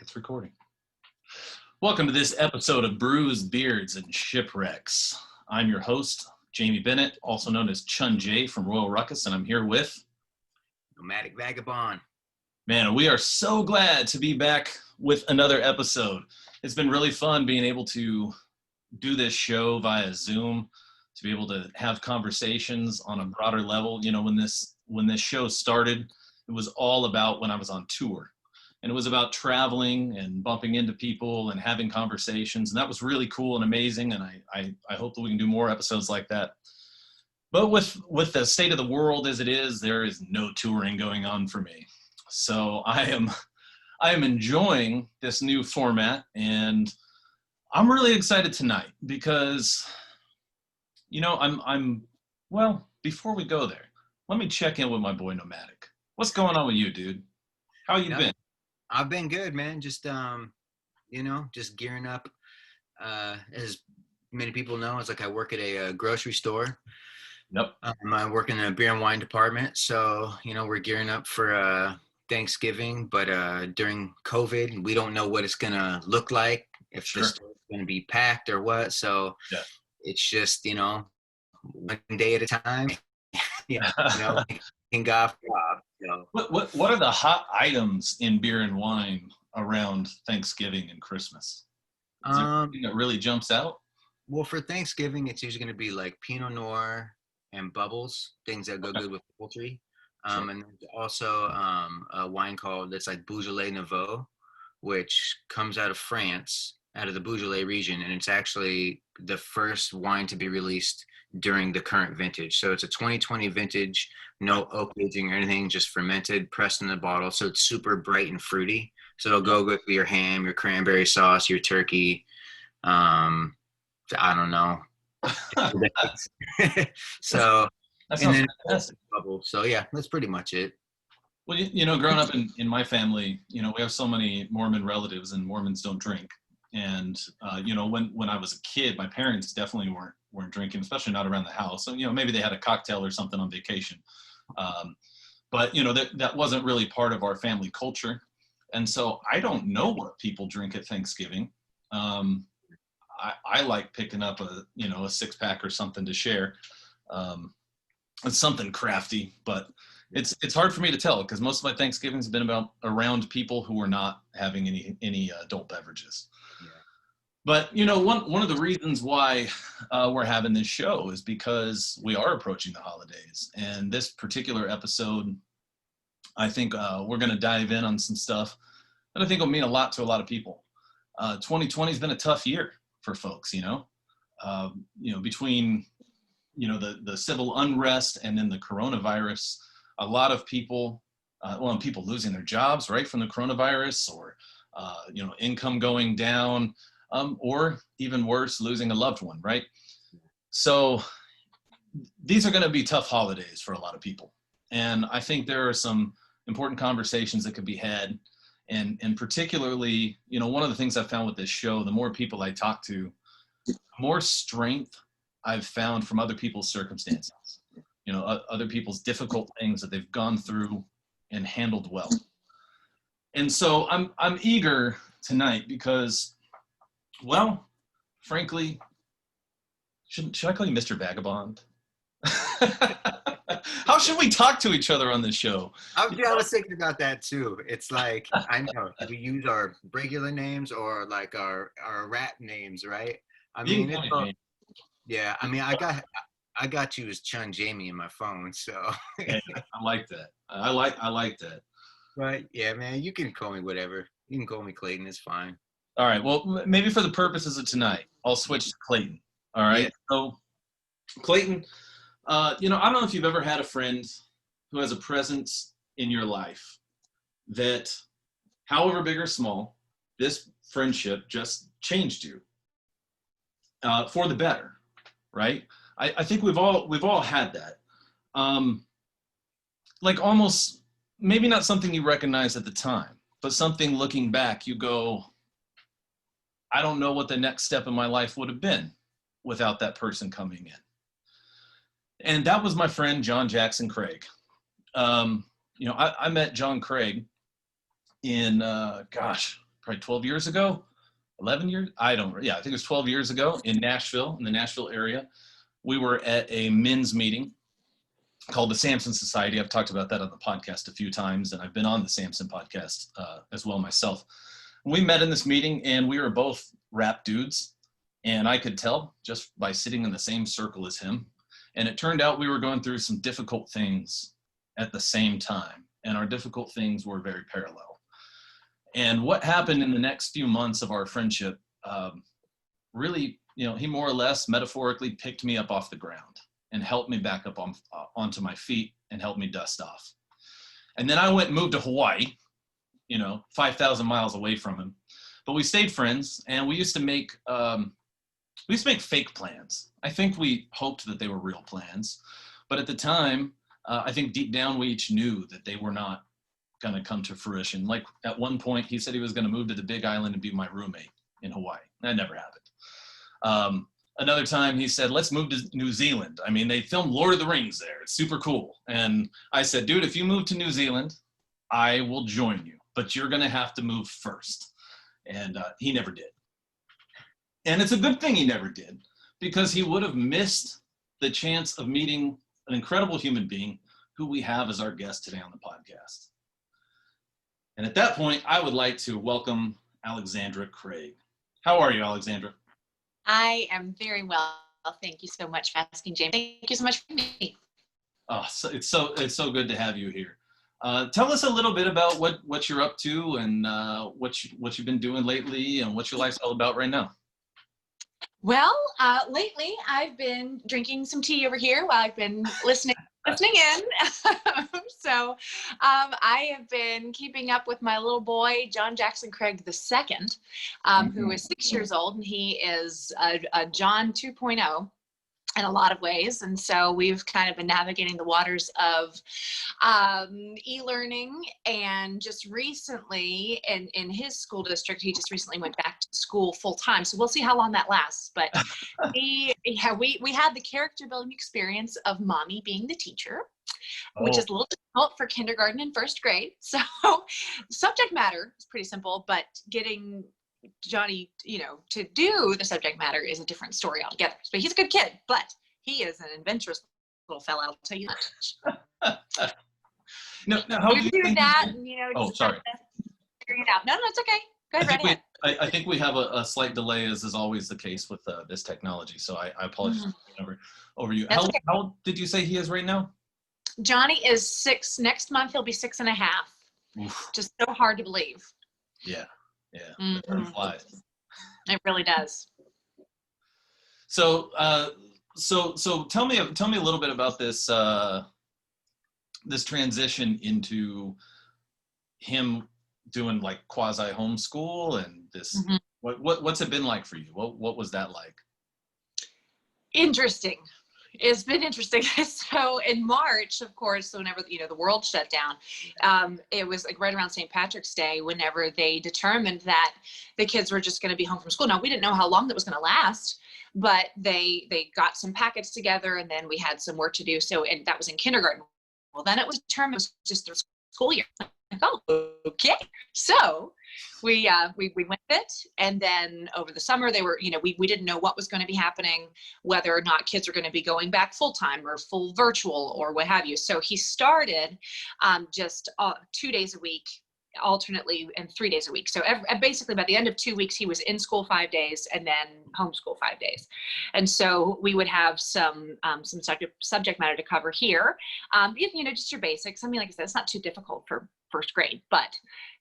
It's recording. Welcome to this episode of Brews, Beards, and Shipwrecks. I'm your host, Jamie Bennett, also known as Chunjay from Royal Ruckus, and I'm here with Nomadik Vagabond. Man, we are so glad to be back with another episode. It's been really fun being able to do this show via Zoom, to be able to have conversations on a broader level. You know, when this show started, it was all about when I was on tour. And it was about traveling and bumping into people and having conversations. And that was really cool and amazing. And I hope that we can do more episodes like that. But with the state of the world as it is, there is no touring going on for me. So I am enjoying this new format. And I'm really excited tonight because, you know, well, before we go there, let me check in with my boy Nomadik. What's going on with you, dude? How you been? I've been good, man. Just just gearing up. As many people know, it's like I work at a grocery store. Yep. I work in the beer and wine department, so we're gearing up for Thanksgiving. But during COVID, we don't know what it's gonna look like, if the store's gonna be packed or what. So it's just one day at a time. Thank God for God. What are the hot items in beer and wine around Thanksgiving and Christmas? Is there anything that really jumps out? Well, for Thanksgiving, it's usually going to be like Pinot Noir and bubbles, things that go good with poultry. And there's also a wine that's like Beaujolais Nouveau, which comes out of France, out of the Beaujolais region, and it's actually the first wine to be released during the current vintage. So it's a 2020 vintage, no oak aging or anything, just fermented, pressed in the bottle. So it's super bright and fruity. So it'll go good with your ham, your cranberry sauce, your turkey. I don't know. So that sounds fantastic. So yeah, that's pretty much it. Well, growing up in my family, we have so many Mormon relatives, and Mormons don't drink. And when I was a kid, my parents definitely weren't drinking, especially not around the house. So maybe they had a cocktail or something on vacation, but that wasn't really part of our family culture. And so I don't know what people drink at Thanksgiving. I like picking up a 6-pack or something to share. It's something crafty, but it's hard for me to tell because most of my Thanksgivings have been around people who are not having any adult beverages. But, one of the reasons why we're having this show is because we are approaching the holidays. And this particular episode, I think we're going to dive in on some stuff that I think will mean a lot to a lot of people. 2020 has been a tough year for folks, between, the civil unrest and then the coronavirus. A lot of people, people losing their jobs, right, from the coronavirus, or, income going down. Or even worse, losing a loved one, right? So these are going to be tough holidays for a lot of people. And I think there are some important conversations that could be had. And particularly, one of the things I've found with this show, the more people I talk to, the more strength I've found from other people's circumstances, other people's difficult things that they've gone through and handled well. And so I'm eager tonight because, well, frankly, should I call you Mr. Vagabond? How should we talk to each other on this show? I was thinking about that too. It's like, I know, do we use our regular names or like our rap names, right? I mean, I got you as Chun Jamie in my phone, so. Hey, I like that. I like that. Right? Yeah, man, you can call me whatever. You can call me Clayton. It's fine. All right. Well, maybe for the purposes of tonight, I'll switch to Clayton. All right. Yeah. So, Clayton, I don't know if you've ever had a friend who has a presence in your life that, however big or small, this friendship just changed you for the better, right? I think we've all had that. Like almost, maybe not something you recognize at the time, but something looking back, you go, I don't know what the next step in my life would have been without that person coming in. And that was my friend, John Jackson Craig. I met John Craig in, probably 12 years ago, 11 years. I think it was 12 years ago in Nashville, in the Nashville area. We were at a men's meeting called the Samson Society. I've talked about that on the podcast a few times, and I've been on the Samson podcast as well myself. We met in this meeting, and we were both rap dudes, and I could tell just by sitting in the same circle as him. And it turned out we were going through some difficult things at the same time, and our difficult things were very parallel. And what happened in the next few months of our friendship, really, he more or less metaphorically picked me up off the ground and helped me back up onto my feet and helped me dust off. And then I went and moved to Hawaii, 5,000 miles away from him. But we stayed friends, and we used to make fake plans. I think we hoped that they were real plans. But at the time, I think deep down we each knew that they were not going to come to fruition. Like at one point, he said he was going to move to the Big Island and be my roommate in Hawaii. That never happened. Another time he said, let's move to New Zealand. I mean, they filmed Lord of the Rings there. It's super cool. And I said, dude, if you move to New Zealand, I will join you, but you're going to have to move first. And he never did. And it's a good thing he never did, because he would have missed the chance of meeting an incredible human being who we have as our guest today on the podcast. And at that point, I would like to welcome Alexandra Craig. How are you, Alexandra? I am very well. Thank you so much for asking, James. Thank you so much for me. Oh, it's so good to have you here. Tell us a little bit about what you're up to and what you've been doing lately and what your life's all about right now. Well, lately I've been drinking some tea over here while I've been listening in. So I have been keeping up with my little boy, John Jackson Craig II, who is 6 years old, and he is a John 2.0 in a lot of ways. And so we've kind of been navigating the waters of e-learning, and just recently in his school district, he just recently went back to school full time. So we'll see how long that lasts. But we had the character building experience of mommy being the teacher, which is a little difficult for kindergarten and first grade. So subject matter is pretty simple, but getting Johnny, to do the subject matter is a different story altogether. But he's a good kid, but he is an adventurous little fella, I'll tell you that. Now, how do you think that? Sorry. Figuring it out. No, it's okay. Go ahead, right ahead. I think we have a slight delay, as is always the case with this technology. So I apologize over you. How old did you say he is right now? Johnny is 6. Next month he'll be 6.5. Oof. Just so hard to believe. Yeah. The time flies. It really does. So tell me a little bit about this this transition into him doing like quasi homeschool and this. What's it been like for you? What was that like? Interesting. It's been interesting. So in March, of course, whenever the world shut down, it was like right around St. Patrick's Day whenever they determined that the kids were just going to be home from school. Now, we didn't know how long that was going to last, but they got some packets together, and then we had some work to do. So, and that was in kindergarten. Well, then it was determined it was just their school year. Like, oh, okay. So we went with it, and then over the summer they were, we didn't know what was going to be happening, whether or not kids are going to be going back full time or full virtual or what have you. So he started just 2 days a week, alternately, and 3 days a week. So basically by the end of 2 weeks, he was in school 5 days and then homeschool 5 days. And so we would have some subject matter to cover here. Just your basics. I mean, like I said, it's not too difficult for first grade, but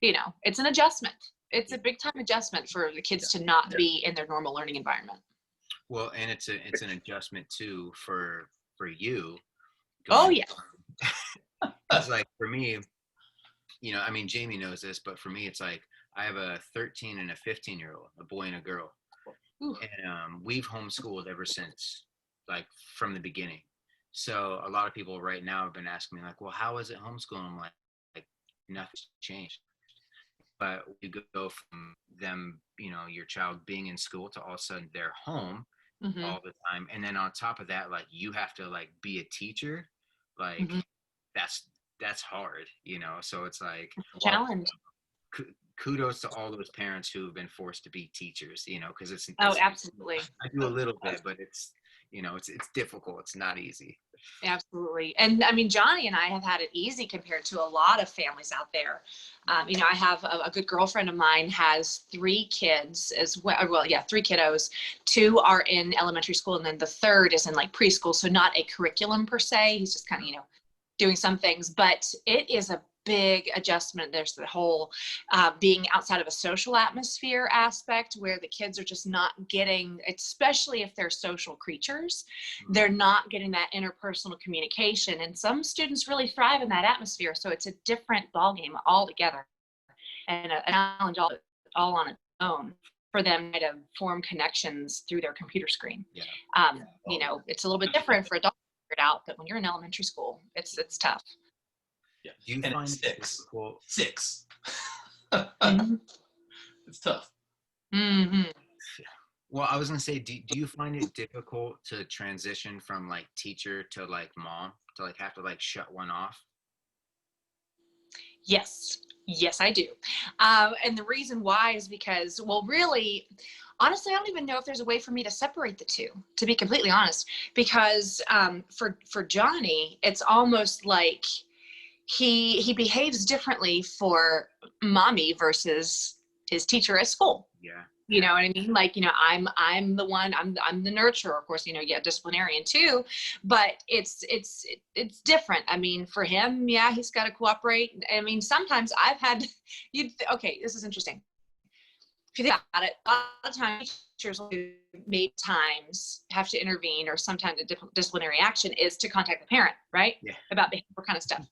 it's an adjustment. It's a big time adjustment for the kids to not be in their normal learning environment. Well, and it's an adjustment too for you. Oh yeah. It's like for me, I mean, Jamie knows this, but for me, it's like I have a 13 and a 15-year-old, a boy and a girl. Ooh. And we've homeschooled ever since, like from the beginning. So a lot of people right now have been asking me like, well, how is it homeschooling? I'm like nothing's changed. But you go from them, your child being in school to all of a sudden they're home all the time. And then on top of that, like you have to like be a teacher. Like that's hard, so it's like challenge. kudos to all those parents who have been forced to be teachers, because Oh, absolutely. I do a little bit, but it's difficult. It's not easy. Absolutely. And I mean, Johnny and I have had it easy compared to a lot of families out there. I have a good girlfriend of mine has 3 kids as well. Well, yeah, 3 kiddos. 2 are in elementary school, and then the third is in like preschool. So not a curriculum per se. He's just kind of, doing some things, but it is a big adjustment. There's the whole being outside of a social atmosphere aspect where the kids are just not getting, especially if they're social creatures, they're not getting that interpersonal communication. And some students really thrive in that atmosphere. So it's a different ballgame altogether, and a challenge all on its own for them to form connections through their computer screen. Yeah. It's a little bit different for adults to figure it out, but when you're in elementary school, it's tough. Yeah. Do you and find it's it 6. difficult? 6. Mm-hmm. It's tough. Mm-hmm. Well, I was gonna say, do you find it difficult to transition from like teacher to like mom, to like have to like shut one off? Yes, I do. And the reason why is because, well, really, honestly, I don't even know if there's a way for me to separate the two, to be completely honest, because for Johnny, it's almost like he behaves differently for mommy versus his teacher at school. Yeah. You know what I mean? Like, I'm the one, I'm the nurturer, of course, yeah, disciplinarian too, but it's different. I mean, for him, yeah, he's got to cooperate. I mean, sometimes I've had, okay, this is interesting. If you think about it, a lot of times teachers may times have to intervene, or sometimes a disciplinary action is to contact the parent, right? Yeah. About behavior kind of stuff.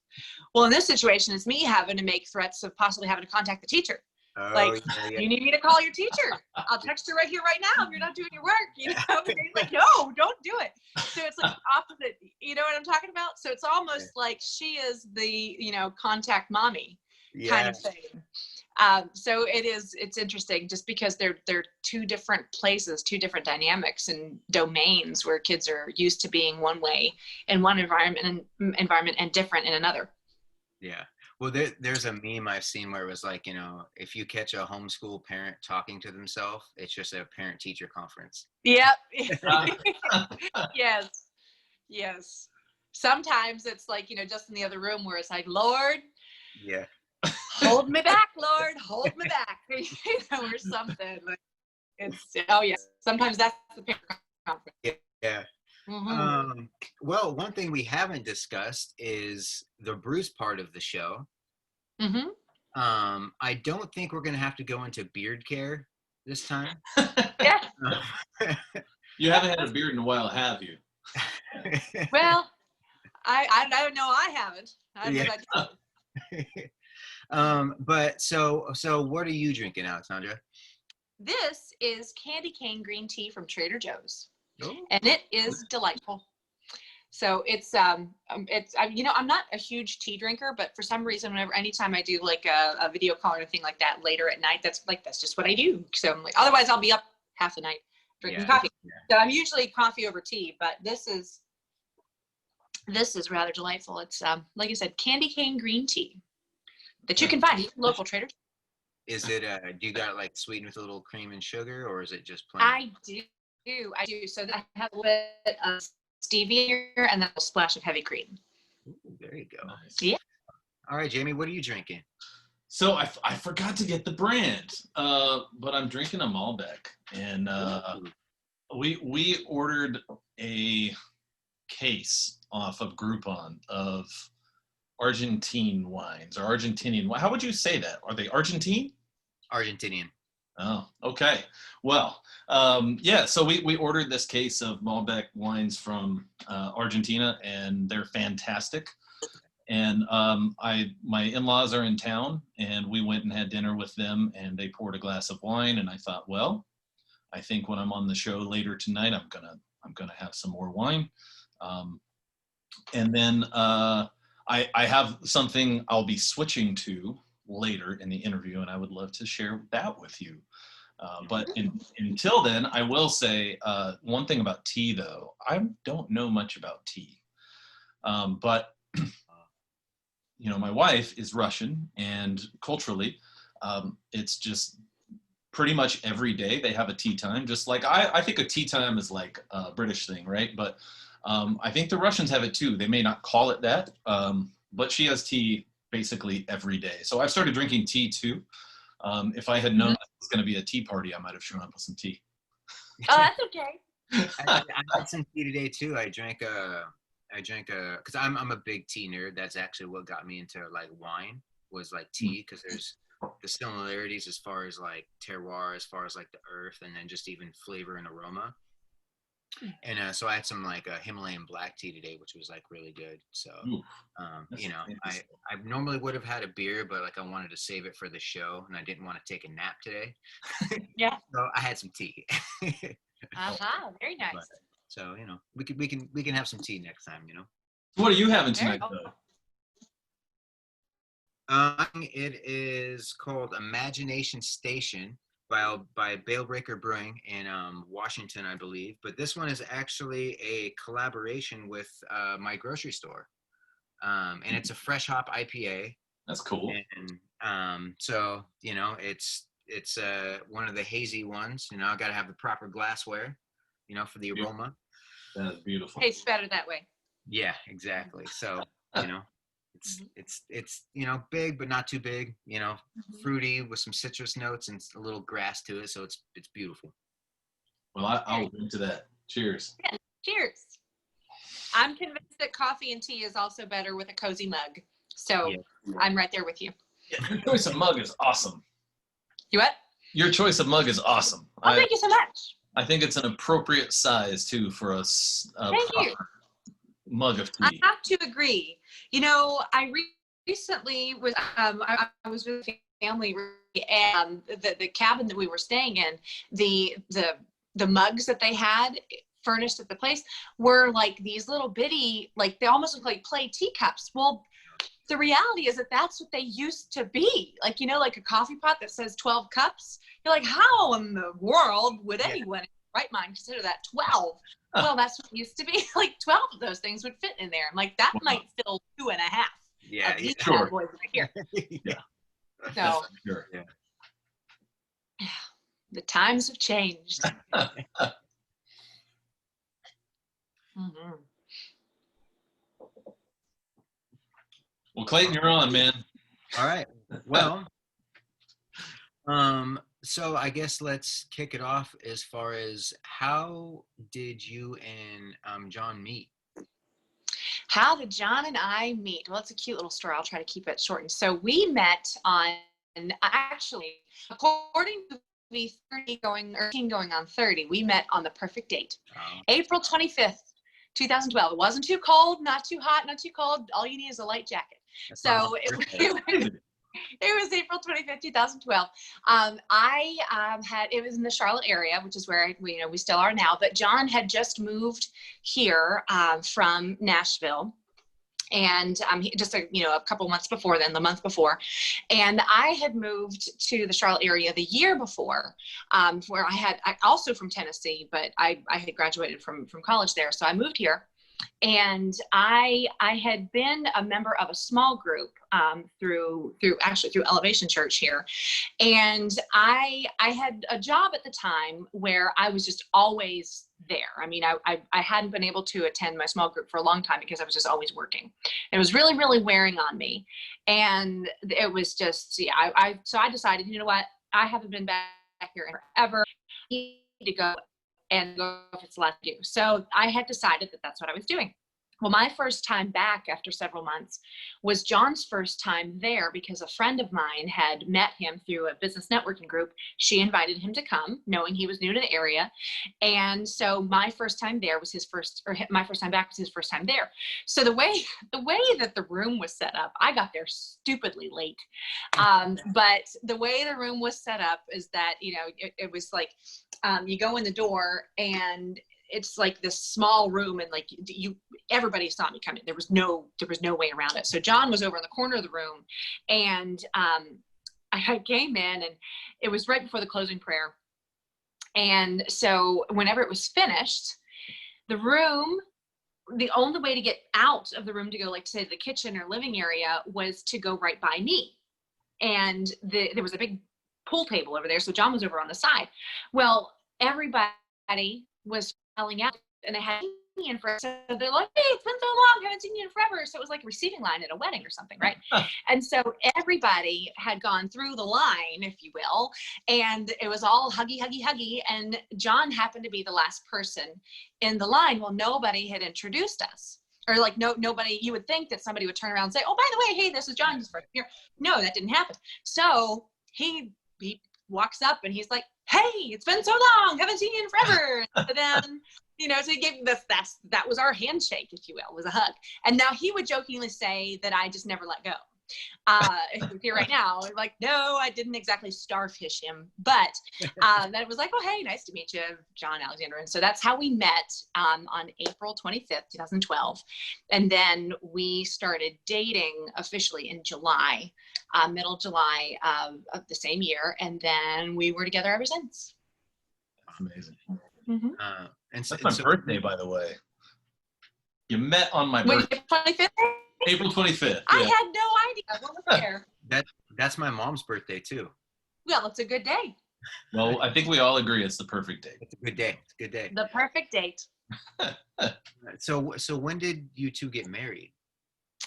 Well, in this situation, it's me having to make threats of possibly having to contact the teacher. Oh, like, yeah. You need me to call your teacher. I'll text her right here, right now, if you're not doing your work. And he's like, no, don't do it. So it's like opposite. You know what I'm talking about? So it's almost like she is the, contact mommy kind of thing. So it's interesting just because they're 2 different places, 2 different dynamics and domains where kids are used to being one way in one environment and different in another. Yeah. Well, there's a meme I've seen where it was like, if you catch a homeschool parent talking to themselves, it's just a parent-teacher conference. Yep. Yes. Sometimes it's like, just in the other room where it's like, Lord, yeah, hold me back, Lord, hold me back, or something. But it's, sometimes that's the parent conference. Yeah. Mm-hmm. Well, one thing we haven't discussed is the Brews part of the show. Mm-hmm. I don't think we're gonna have to go into beard care this time. Yeah. You haven't had a beard in a while, have you? Well, I don't know. I haven't. But so what are you drinking, Alexandra? This is candy cane green tea from Trader Joe's. Oh. And it is delightful. So I'm not a huge tea drinker, but for some reason, anytime I do like a video call or anything like that later at night, that's just what I do. So I'm like, otherwise I'll be up half the night drinking coffee. Yeah. So I'm usually coffee over tea, but this is rather delightful. It's like I said, candy cane green tea that you can find at local traders. Is it do you got it like sweetened with a little cream and sugar, or is it just plain? I do. So I have a little bit of stevia and then a splash of heavy cream. Ooh, there you go. Nice. Yeah. All right, Jamie, what are you drinking? So I forgot to get the brand, but I'm drinking a Malbec, and we ordered a case off of Groupon of Argentine wines, or Argentinian. How would you say that? Are they Argentine? Argentinian. Oh, okay. Well, so we ordered this case of Malbec wines from Argentina, and they're fantastic. And my in-laws are in town, and we went and had dinner with them, and they poured a glass of wine, and I thought, well, I think when I'm on the show later tonight, I'm gonna have some more wine. And then I have something I'll be switching to later in the interview, and I would love to share that with you. But until then, I will say one thing about tea, though. I don't know much about tea, but my wife is Russian, and culturally, It's just pretty much every day they have a tea time. Just like I think a tea time is like a British thing, right? But I think the Russians have it too. They may not call it that, but she has tea basically every day. So I've started drinking tea too. If I had known it was going to be a tea party, I might have shown up with some tea. Oh, that's okay. I had some tea today too. I drank because I'm a big tea nerd. That's actually what got me into like wine, was like tea, because there's the similarities as far as like terroir, as far as like the earth, and then just even flavor and aroma. And so I had some like Himalayan black tea today, which was like really good. So you know, I normally would have had a beer, but like I wanted to save it for the show, and I didn't want to take a nap today. Yeah. So I had some tea. Very nice. But, so you know, we can have some tea next time. You know. What are you having tonight, though? It is called Imagination Station by Balebreaker Brewing in Washington, I believe. But this one is actually a collaboration with my grocery store, and it's a fresh hop IPA. That's cool. And so you know, it's one of the hazy ones. You know, I got to have the proper glassware, you know, for the aroma. That is beautiful. Tastes better that way. Yeah, exactly. So you know. It's you know, big but not too big, you know, fruity with some citrus notes and a little grass to it, so it's beautiful. Well, I'll drink to that. Cheers. Yeah, cheers. I'm convinced that coffee and tea is also better with a cozy mug, so I'm right there with you. Yeah, your choice of mug is awesome. You what? Your choice of mug is awesome. Oh, thank you so much. I think it's an appropriate size too for a thank you. Mug of tea. I have to agree. You know, I recently was I was with a family, and the cabin that we were staying in, the mugs that they had furnished at the place were like these little bitty, like they almost look like play teacups. Well, the reality is that that's what they used to be. Like, you know, like a coffee pot that says 12 cups. You're like, how in the world would anyone in their right mind consider that 12? Well, that's what it used to be. Like 12 of those things would fit in there. I'm like, that might fill 2.5. Yeah, of these sure. boys right here. Yeah. So sure. Yeah. The times have changed. Well, Clayton, you're on, man. All right. Well, so I guess let's kick it off as far as how did you and John meet? How did John and I meet? Well, it's a cute little story. I'll try to keep it short. And so we met on, actually, according to the 30 going on 30, we met on the perfect date. April 25th, 2012. It wasn't too cold, not too hot, not too cold. All you need is a light jacket. So it was April 25th, 2012. It was in the Charlotte area, which is where we still are now, but John had just moved here from Nashville. And just a couple months before then, the month before. And I had moved to the Charlotte area the year before, where I also from Tennessee, but I had graduated from college there. So I moved here. And I had been a member of a small group through Elevation Church here, and I had a job at the time where I was just always there. I mean, I hadn't been able to attend my small group for a long time because I was just always working. It was really, really wearing on me, and it was just so I decided, you know what, I haven't been back here in forever. I need to go and go if it's left to do. So I had decided that that's what I was doing. Well, my first time back after several months was John's first time there because a friend of mine had met him through a business networking group. She invited him to come, knowing he was new to the area. And so my first time there was my first time back was his first time there. So the way that the room was set up, I got there stupidly late. But the way the room was set up is that, it was like, you go in the door and it's like this small room, and like everybody saw me coming. There was no way around it. So John was over in the corner of the room, and I came in, and it was right before the closing prayer. And so whenever it was finished, the only way to get out of the room to go, like, say, the kitchen or living area was to go right by me. and there was a big pool table over there. So John was over on the side. Well, everybody was yelling out, and they had me in for, so they're like, hey, it's been so long, haven't seen you in forever. So it was like a receiving line at a wedding or something, right? And so everybody had gone through the line, if you will, and it was all huggy, huggy, huggy. And John happened to be the last person in the line. Well, nobody had introduced us. Or like nobody, you would think that somebody would turn around and say, oh, by the way, hey, this is John's first year. No, that didn't happen. So he walks up and he's like, hey, it's been so long, haven't seen you in forever. So then, you know, so he gave that was our handshake, if you will, was a hug. And now he would jokingly say that I just never let go. If you're here right now, like, no, I didn't exactly starfish him, but then it was like, oh, hey, nice to meet you, John, Alexandra. And so that's how we met on April 25th, 2012. And then we started dating officially in July, middle July of the same year. And then we were together ever since. Amazing. Mm-hmm. That's my birthday, by the way. You met on my birthday. 25th? April 25th. Yeah. I had no idea. What was there? That's my mom's birthday too. Well, it's a good day. Well, I think we all agree it's the perfect date. It's a good day. It's a good day. The perfect date. So when did you two get married?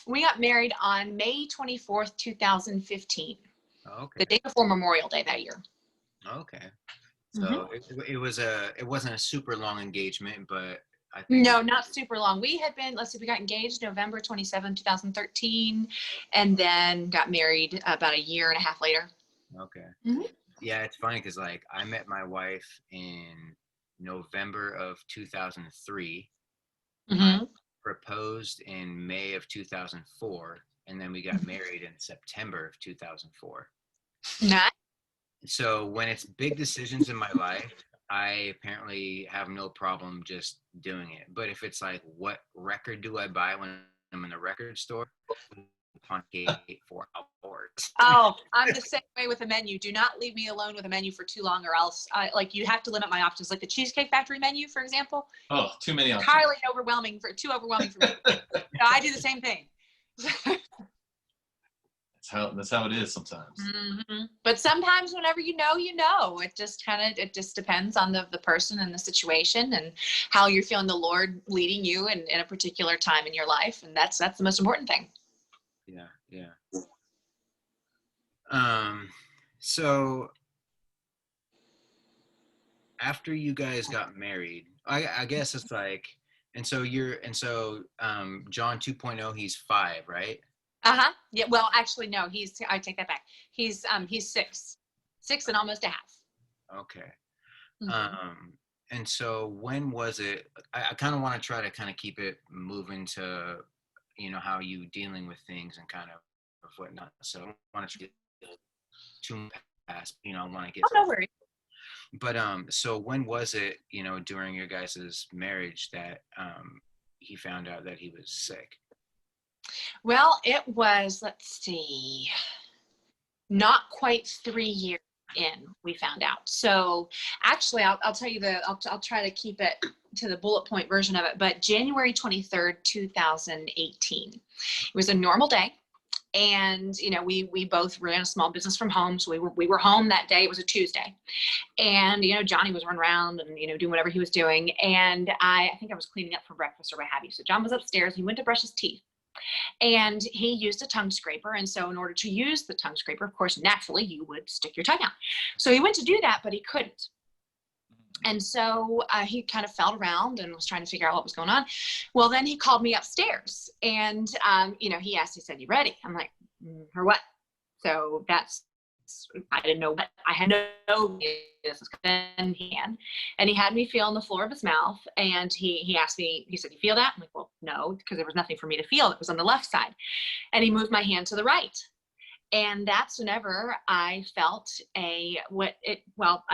We got married on May 24th, 2015. Okay. The day before Memorial Day that year. Okay. So it wasn't a super long engagement, but I think no, not super long. We had been, we got engaged November 27, 2013, and then got married about a year and a half later. Okay. Mm-hmm. Yeah, it's funny because like I met my wife in November of 2003. Mm-hmm. Proposed in May of 2004, and then we got married in September of 2004. Nice. So when it's big decisions in my life, I apparently have no problem just doing it. But if it's like, what record do I buy when I'm in the record store? On gate for hours. Oh, I'm the same way with a menu. Do not leave me alone with a menu for too long, or else you have to limit my options. Like the Cheesecake Factory menu, for example. Oh, too many options. Entirely too overwhelming for me. So I do the same thing. That's how it is sometimes. Mm-hmm. But sometimes whenever you know, it just depends on the person and the situation and how you're feeling the Lord leading you in a particular time in your life. And that's the most important thing. Yeah. So after you guys got married, I guess it's like, John 2.0, he's 5, right? Uh-huh. Yeah. Well, actually, no, I take that back. He's 6 and almost a half. Okay. Mm-hmm. And so when was it, I kind of want to try to kind of keep it moving to, how you dealing with things and kind of whatnot. So I don't want to get too past, I want to get. Oh, no worries. But so when was it, during your guys' marriage that he found out that he was sick? Well, it was, let's see, not quite 3 years in, we found out. So actually, I'll tell you I'll try to keep it to the bullet point version of it, but January 23rd, 2018, it was a normal day. And, we both ran a small business from home. So we were home that day. It was a Tuesday. And, Johnny was running around and, doing whatever he was doing. And I think I was cleaning up for breakfast or what have you. So John was upstairs. He went to brush his teeth. And he used a tongue scraper. And so in order to use the tongue scraper, of course, naturally, you would stick your tongue out. So he went to do that, but he couldn't. And so he kind of felt around and was trying to figure out what was going on. Well, then he called me upstairs and, he said, you ready? I'm like, for what? So I didn't know what, I had no this was in hand. And he had me feel on the floor of his mouth. And he asked me, he said, you feel that? I'm like, well, no, because there was nothing for me to feel. It was on the left side. And he moved my hand to the right. And that's whenever I felt I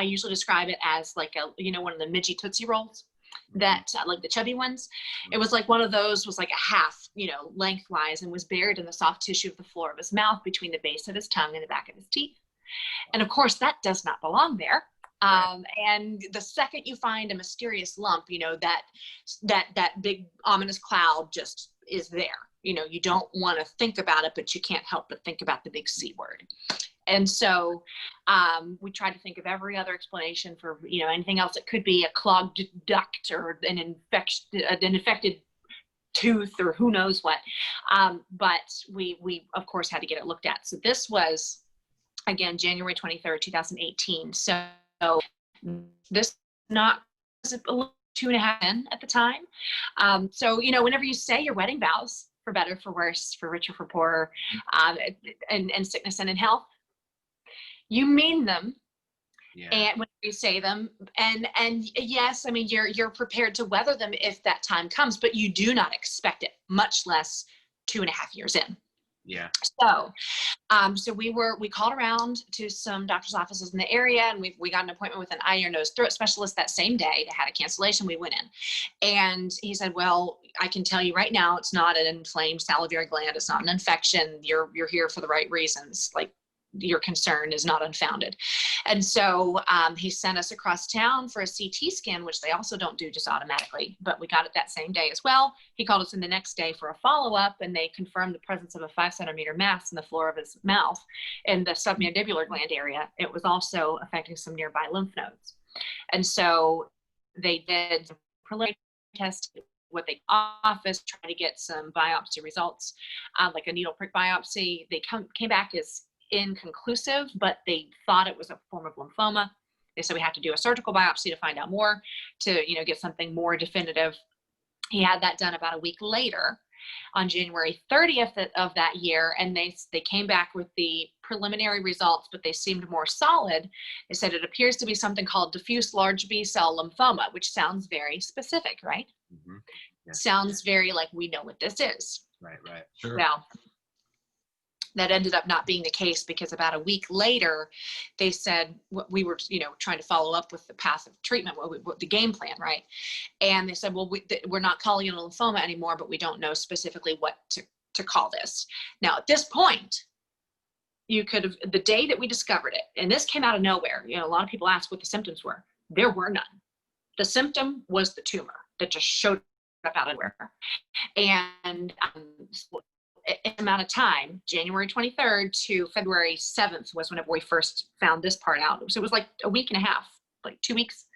usually describe it as like one of the midgy Tootsie Rolls that like the chubby ones. It was like one of those was like a half, lengthwise and was buried in the soft tissue of the floor of his mouth between the base of his tongue and the back of his teeth. And of course that does not belong there. And the second you find a mysterious lump, that big ominous cloud just is there. you don't want to think about it, but you can't help but think about the big C word. And so we tried to think of every other explanation for, anything else. It could be a clogged duct or an infected tooth or who knows what. But we of course had to get it looked at. So this was, again, January 23rd, 2018. So this not was a little 2.5 in at the time. So, whenever you say your wedding vows, for better, for worse, for richer, for poorer, and sickness and in health, you mean them. Yeah. And when you say them, and yes, I mean, you're prepared to weather them if that time comes, but you do not expect it, much less 2.5 years in. Yeah. So, so we called around to some doctor's offices in the area, and we got an appointment with an eye, ear, nose, throat specialist that same day. They had a cancellation. We went in, and he said, "Well, I can tell you right now, it's not an inflamed salivary gland. It's not an infection. You're here for the right reasons. Like, your concern is not unfounded." And so he sent us across town for a CT scan, which they also don't do just automatically, but we got it that same day as well. He called us in the next day for a follow-up, and they confirmed the presence of a 5-centimeter mass in the floor of his mouth in the submandibular gland area. It was also affecting some nearby lymph nodes. And so they did some preliminary tests, what they office, trying to get some biopsy results, like a needle prick biopsy. They came back as inconclusive, but they thought it was a form of lymphoma. They said we have to do a surgical biopsy to find out more, to get something more definitive. He had that done about a week later, on January 30th of that year, and they came back with the preliminary results, but they seemed more solid. They said it appears to be something called diffuse large B-cell lymphoma, which sounds very specific, right? Mm-hmm. Yeah. Sounds very like we know what this is. Right. Sure. Well, that ended up not being the case, because about a week later, they said we were, trying to follow up with the path of treatment, what the game plan, right? And they said, well, we're not calling it a lymphoma anymore, but we don't know specifically what to call this. Now, at this point, you could have, the day that we discovered it, and this came out of nowhere, a lot of people asked what the symptoms were. There were none. The symptom was the tumor that just showed up out of nowhere. And amount of time, January 23rd to February 7th was whenever we first found this part out. So it was like a week and a half, like 2 weeks.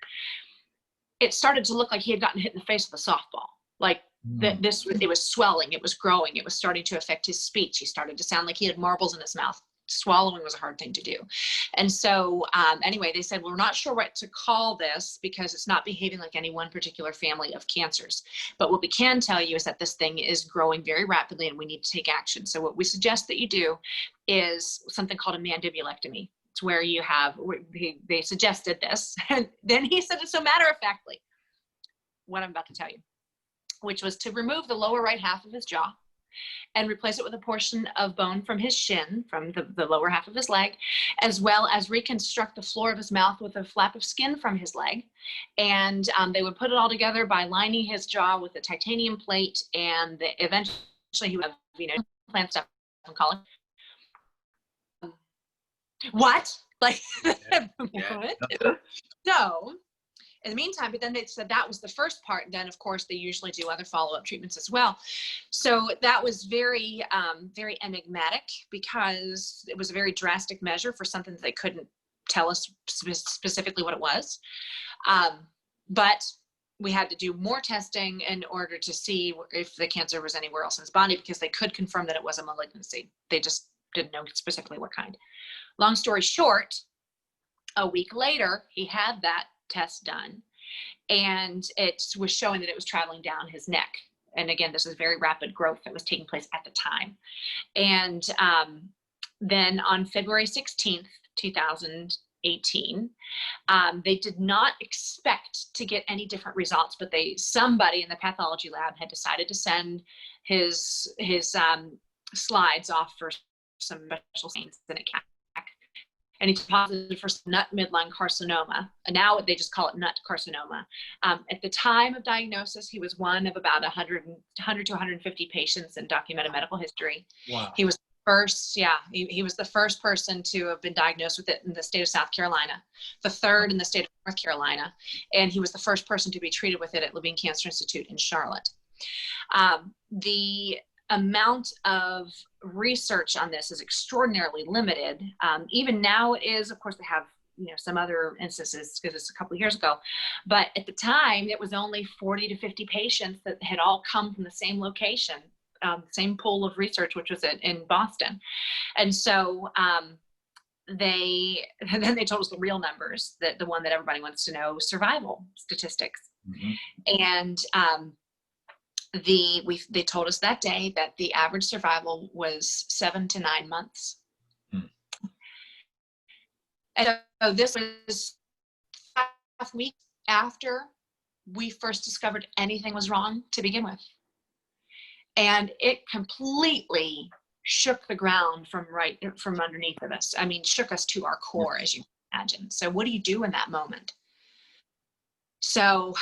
It started to look like he had gotten hit in the face with a softball. Like it was swelling, it was growing, it was starting to affect his speech. He started to sound like he had marbles in his mouth. Swallowing was a hard thing to do. And so anyway, they said, we're not sure what to call this because it's not behaving like any one particular family of cancers. But what we can tell you is that this thing is growing very rapidly and we need to take action. So what we suggest that you do is something called a mandibulectomy. It's where you have, they suggested this. And then he said it so matter-of-factly, what I'm about to tell you, which was to remove the lower right half of his jaw and replace it with a portion of bone from his shin, from the lower half of his leg, as well as reconstruct the floor of his mouth with a flap of skin from his leg. And they would put it all together by lining his jaw with a titanium plate, and eventually he would have, implant stuff and call it. What? Like, Yeah. So, in the meantime, but then they said that was the first part. And then, of course, they usually do other follow-up treatments as well. So that was very, very enigmatic, because it was a very drastic measure for something that they couldn't tell us specifically what it was. But we had to do more testing in order to see if the cancer was anywhere else in his body, because they could confirm that it was a malignancy. They just didn't know specifically what kind. Long story short, a week later, he had that test done, and it was showing that it was traveling down his neck. And again, this is very rapid growth that was taking place at the time. And then on February 16th, 2018, they did not expect to get any different results, but somebody in the pathology lab had decided to send his slides off for some special stains, and it came back. And he's positive for nut midline carcinoma. And now they just call it nut carcinoma. At the time of diagnosis, he was one of about 100 to 150 patients in documented medical history. Wow. He was first, he was the first person to have been diagnosed with it in the state of South Carolina, the third in the state of North Carolina. And he was the first person to be treated with it at Levine Cancer Institute in Charlotte. The amount of research on this is extraordinarily limited. Even now it is, of course, they have, some other instances because it's a couple of years ago, but at the time it was only 40 to 50 patients that had all come from the same location, same pool of research, which was in Boston. And so then they told us the real numbers, the one that everybody wants to know, survival statistics. Mm-hmm. And they told us that day that the average survival was 7 to 9 months. And so this was 5 weeks after we first discovered anything was wrong to begin with. And it completely shook the ground from underneath of us. I mean, shook us to our core, as you can imagine. So what do you do in that moment? So,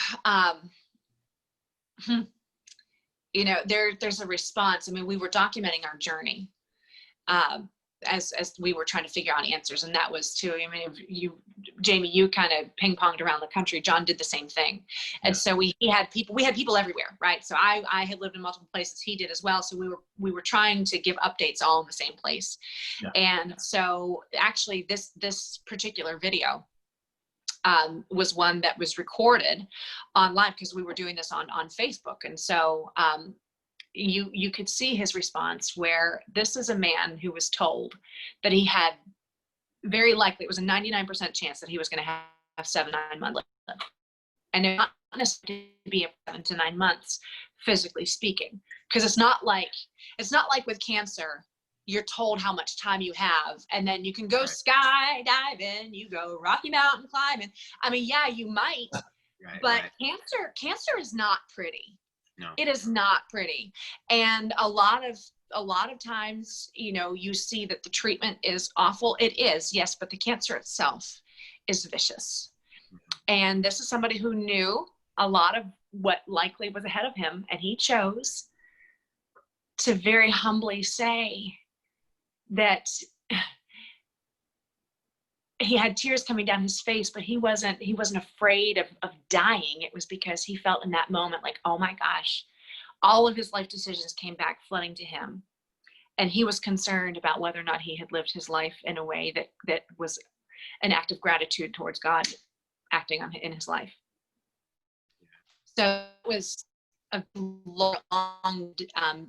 there's a response. I mean, we were documenting our journey as we were trying to figure out answers. And that was too, I mean, Jamie, you kind of ping-ponged around the country. John did the same thing. And so we had people everywhere, right? So I had lived in multiple places. He did as well. So we were trying to give updates all in the same place. Yeah. And so actually this particular video was one that was recorded online because we were doing this on Facebook. And so you could see his response, where this is a man who was told that he had, very likely, it was a 99% chance that he was going to have 7 to 9 months left. And it not necessarily to be 7 to 9 months, physically speaking, because it's not like with cancer, you're told how much time you have, and then you can go skydiving, you go Rocky Mountain climbing. I mean, yeah, you might, but cancer is not pretty. No, it is not pretty. And a lot of times, you see that the treatment is awful. It is, yes, but the cancer itself is vicious. And this is somebody who knew a lot of what likely was ahead of him, and he chose to very humbly say that he had tears coming down his face, but he wasn't afraid of dying. It was because he felt in that moment like, oh my gosh, all of his life decisions came back flooding to him. And he was concerned about whether or not he had lived his life in a way that was an act of gratitude towards God acting in his life. So it was a long,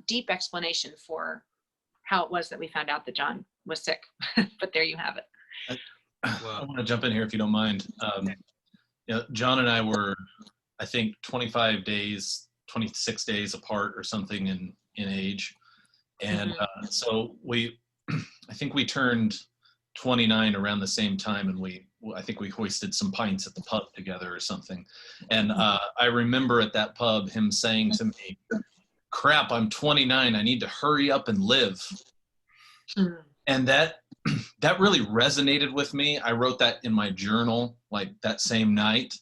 deep explanation for how it was that we found out that John was sick. But there you have it. I want to jump in here if you don't mind. John and I were, I think, 26 days apart or something in age. And so I think we turned 29 around the same time, and I think we hoisted some pints at the pub together or something. And I remember at that pub him saying to me, crap, I'm 29, I need to hurry up and live. And that really resonated with me. I wrote that in my journal like that same night.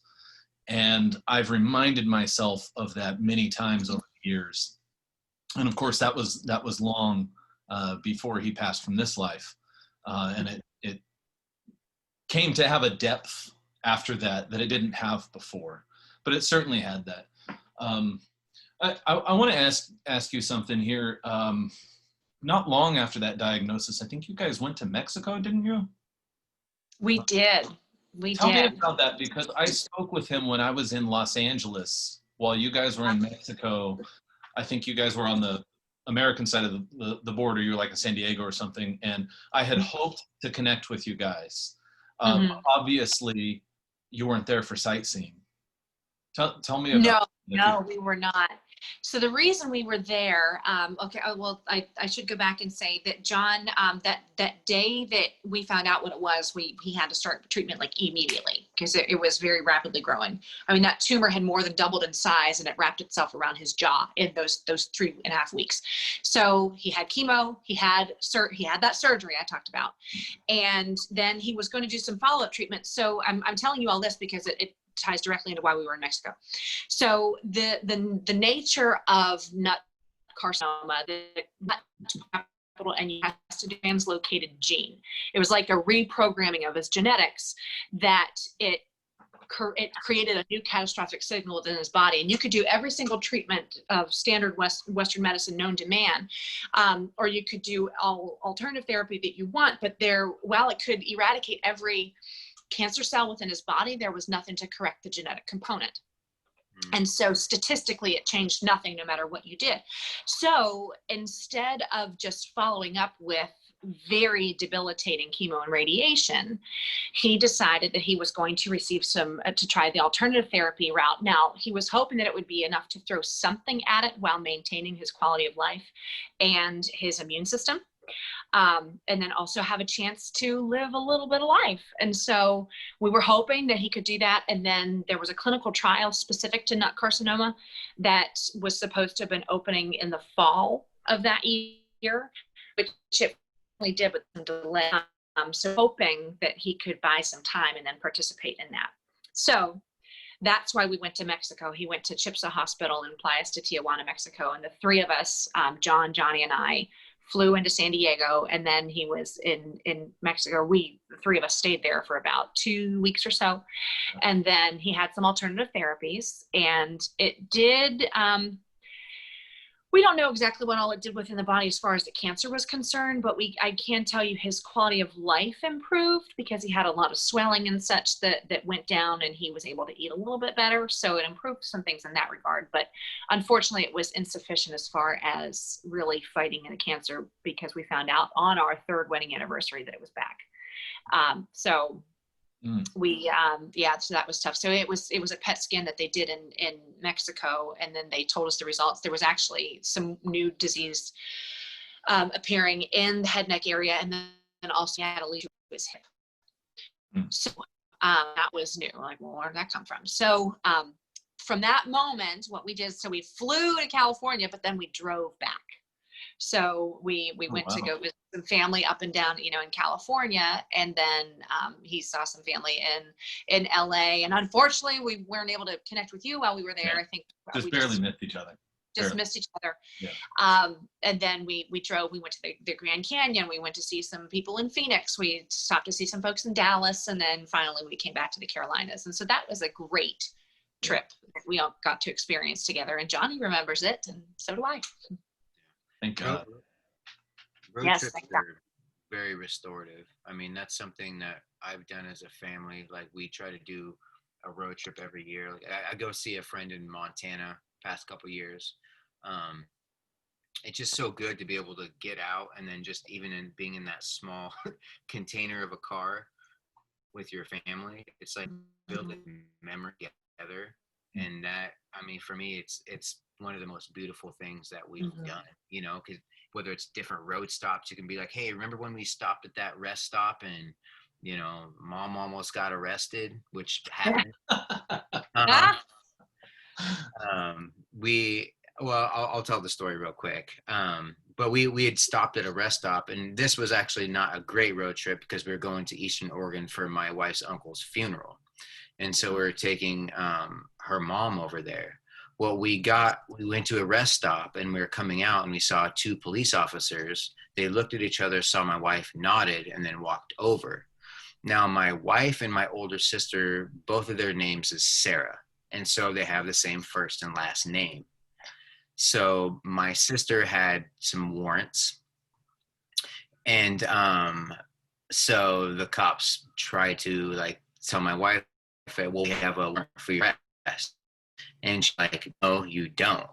And I've reminded myself of that many times over the years. And of course, that was long before he passed from this life. And it came to have a depth after that it didn't have before, but it certainly had that. I want to ask you something here. Not long after that diagnosis, I think you guys went to Mexico, didn't you? We did. Tell me about that, because I spoke with him when I was in Los Angeles while you guys were in Mexico. I think you guys were on the American side of the border. You were like in San Diego or something. And I had hoped to connect with you guys. Obviously, you weren't there for sightseeing. Tell me about No, we were not. So the reason we were there, I should go back and say that John, that day that we found out what it was, he had to start treatment like immediately, because it was very rapidly growing. I mean, that tumor had more than doubled in size, and it wrapped itself around his jaw in those 3.5 weeks. So he had chemo, he had that surgery I talked about, and then he was going to do some follow-up treatment. So I'm telling you all this because it ties directly into why we were in Mexico. So the nature of nut carcinoma, the nut capital N has to translocated gene. It was like a reprogramming of his genetics that it it created a new catastrophic signal within his body. And you could do every single treatment of standard Western medicine known to man, or you could do all alternative therapy that you want. But while it could eradicate every cancer cell within his body, there was nothing to correct the genetic component. And so statistically, it changed nothing no matter what you did. So instead of just following up with very debilitating chemo and radiation, he decided that he was going to receive to try the alternative therapy route. Now, he was hoping that it would be enough to throw something at it while maintaining his quality of life and his immune system. And then also have a chance to live a little bit of life. And so we were hoping that he could do that. And then there was a clinical trial specific to nut carcinoma that was supposed to have been opening in the fall of that year, which it only did with some delay. So hoping that he could buy some time and then participate in that. So that's why we went to Mexico. He went to J-Qwess Hospital in Playas de Tijuana, Mexico. And the three of us, John, Johnny, and I, flew into San Diego, and then he was in Mexico. The three of us stayed there for about 2 weeks or so. And then he had some alternative therapies, and it did, we don't know exactly what all it did within the body as far as the cancer was concerned, but I can tell you his quality of life improved because he had a lot of swelling and such that went down, and he was able to eat a little bit better. So it improved some things in that regard, but unfortunately it was insufficient as far as really fighting the cancer, because we found out on our 3rd wedding anniversary that it was back. So that was tough. So it was a PET scan that they did in Mexico, and then they told us the results. There was actually some new disease appearing in the head neck area, and then also he had a lesion to his hip. So that was new. Like, well, where did that come from? So from that moment, what we did, so we flew to California, but then we drove back. So we went to go visit some family up and down, in California. And then he saw some family in LA. And unfortunately, we weren't able to connect with you while we were there. Yeah. I think we barely missed each other. Missed each other. Yeah. And then we drove, we went to the Grand Canyon. We went to see some people in Phoenix. We stopped to see some folks in Dallas. And then finally we came back to the Carolinas. And so that was a great trip that we all got to experience together. And Johnny remembers it. And so do I. Thank God. Road trips are very restorative. I mean, that's something that I've done as a family. Like, we try to do a road trip every year. Like, I go see a friend in Montana past couple years. It's just so good to be able to get out, and then just even in being in that small container of a car with your family, it's like building memory together. And that, I mean, for me, it's one of the most beautiful things that we've done, because whether it's different road stops, you can be like, hey, remember when we stopped at that rest stop and, mom almost got arrested, which happened. I'll tell the story real quick. But we had stopped at a rest stop, and this was actually not a great road trip because we were going to Eastern Oregon for my wife's uncle's funeral. And so we were taking her mom over there. Well, we went to a rest stop, and we were coming out, and we saw 2 police officers. They looked at each other, saw my wife, nodded, and then walked over. Now, my wife and my older sister, both of their names is Sarah. And so they have the same first and last name. So my sister had some warrants. And so the cops tried to tell my wife, well, we have a warrant for your arrest. And she's like, no, you don't.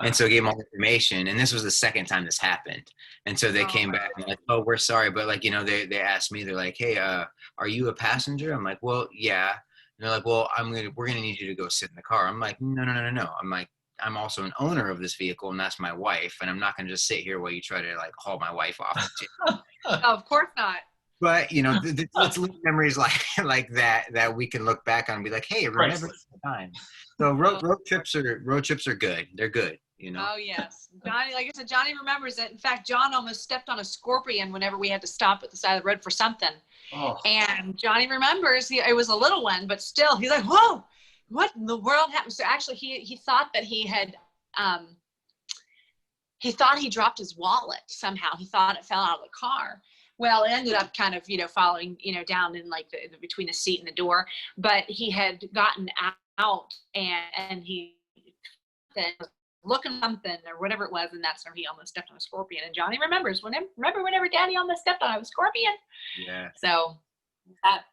And so I gave them all the information. And this was the second time this happened. And so they came back and like, oh, we're sorry. But they asked me, they're like, hey, are you a passenger? I'm like, well, yeah. And they're like, well, we're going to need you to go sit in the car. I'm like, no. I'm like, I'm also an owner of this vehicle, and that's my wife. And I'm not going to just sit here while you try to haul my wife off. Of course not. But it's little memories like that we can look back on and be like, hey, remember the time. So road trips are good. They're good. Oh yes, Johnny. Like I said, Johnny remembers it. In fact, John almost stepped on a scorpion whenever we had to stop at the side of the road for something. Oh. And Johnny remembers. It was a little one, but still, he's like, whoa, what in the world happened? So actually, he thought that he had. He thought he dropped his wallet somehow. He thought it fell out of the car. Well, it ended up kind of, falling, down in like between the seat and the door, but he had gotten out and he was looking something or whatever it was. And that's where he almost stepped on a scorpion. And Johnny remembers whenever Daddy almost stepped on a scorpion. Yeah. So that,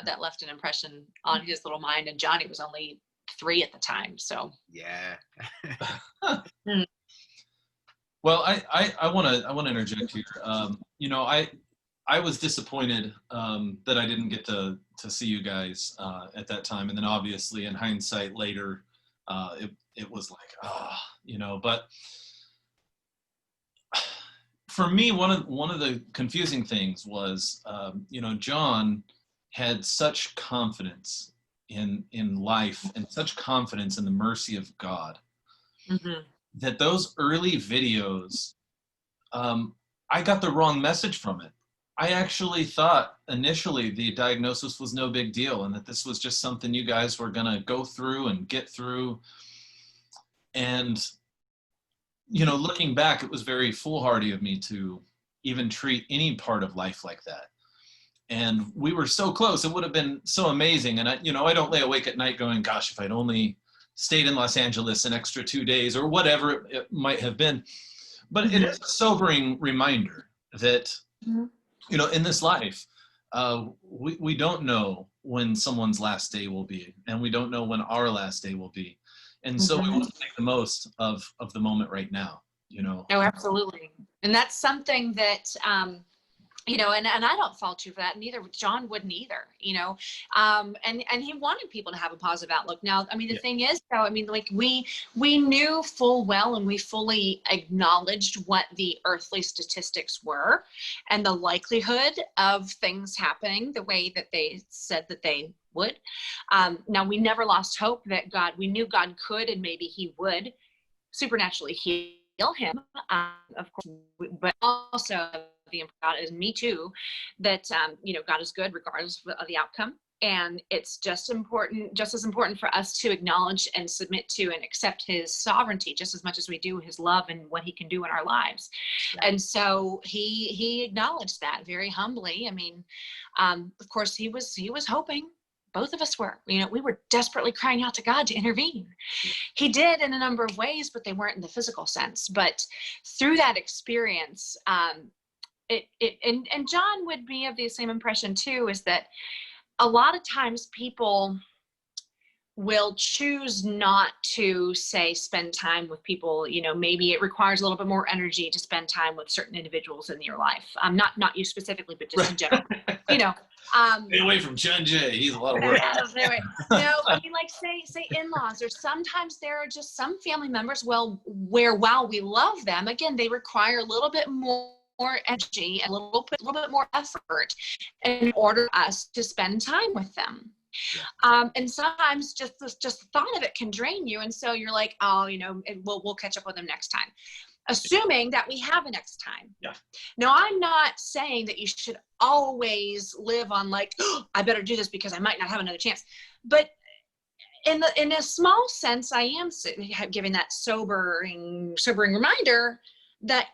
that left an impression on his little mind. And Johnny was only 3 at the time. So, yeah. Well, I want to interject here. I was disappointed that I didn't get to see you guys at that time, and then obviously in hindsight later, it was like But for me, one of the confusing things was John had such confidence in life and such confidence in the mercy of God. mm-hmm. That those early videos, I got the wrong message from it. I actually thought initially the diagnosis was no big deal and that this was just something you guys were going to go through and get through. And, looking back, it was very foolhardy of me to even treat any part of life like that. And we were so close. It would have been so amazing. And I don't lay awake at night going, gosh, if I'd only stayed in Los Angeles an extra 2 days or whatever it might have been. But it is a sobering reminder that, in this life, we don't know when someone's last day will be, and we don't know when our last day will be. And so we want to make the most of the moment right now, Oh, absolutely. And that's something that, and I don't fault you for that. Neither John wouldn't either, and he wanted people to have a positive outlook. Now, I mean, the thing is though, I mean, like we knew full well and we fully acknowledged what the earthly statistics were and the likelihood of things happening the way that they said that they would. Now we never lost hope that we knew God could, and maybe he would supernaturally heal him, of course, but also the God is me too, that God is good regardless of the outcome, and it's just as important for us to acknowledge and submit to and accept his sovereignty just as much as we do his love and what he can do in our lives. And so he acknowledged that very humbly. I mean, of course he was hoping. Both of us were, we were desperately crying out to God to intervene. He did in a number of ways, but they weren't in the physical sense. But through that experience, and John would be of the same impression too, is that a lot of times people will choose not to spend time with people. Maybe it requires a little bit more energy to spend time with certain individuals in your life. Not you specifically, but just in general. Stay away from Chunjay. He's a lot of work. No, I mean, like say in-laws, or sometimes there are just some family members, where while we love them, again, they require a little bit more energy and a little bit more effort in order for us to spend time with them. And sometimes just the thought of it can drain you. And so you're like, we'll catch up with them next time, assuming that we have a next time. Yeah. Now, I'm not saying that you should always live on like, I better do this because I might not have another chance. But in a small sense, I am giving that sobering reminder that,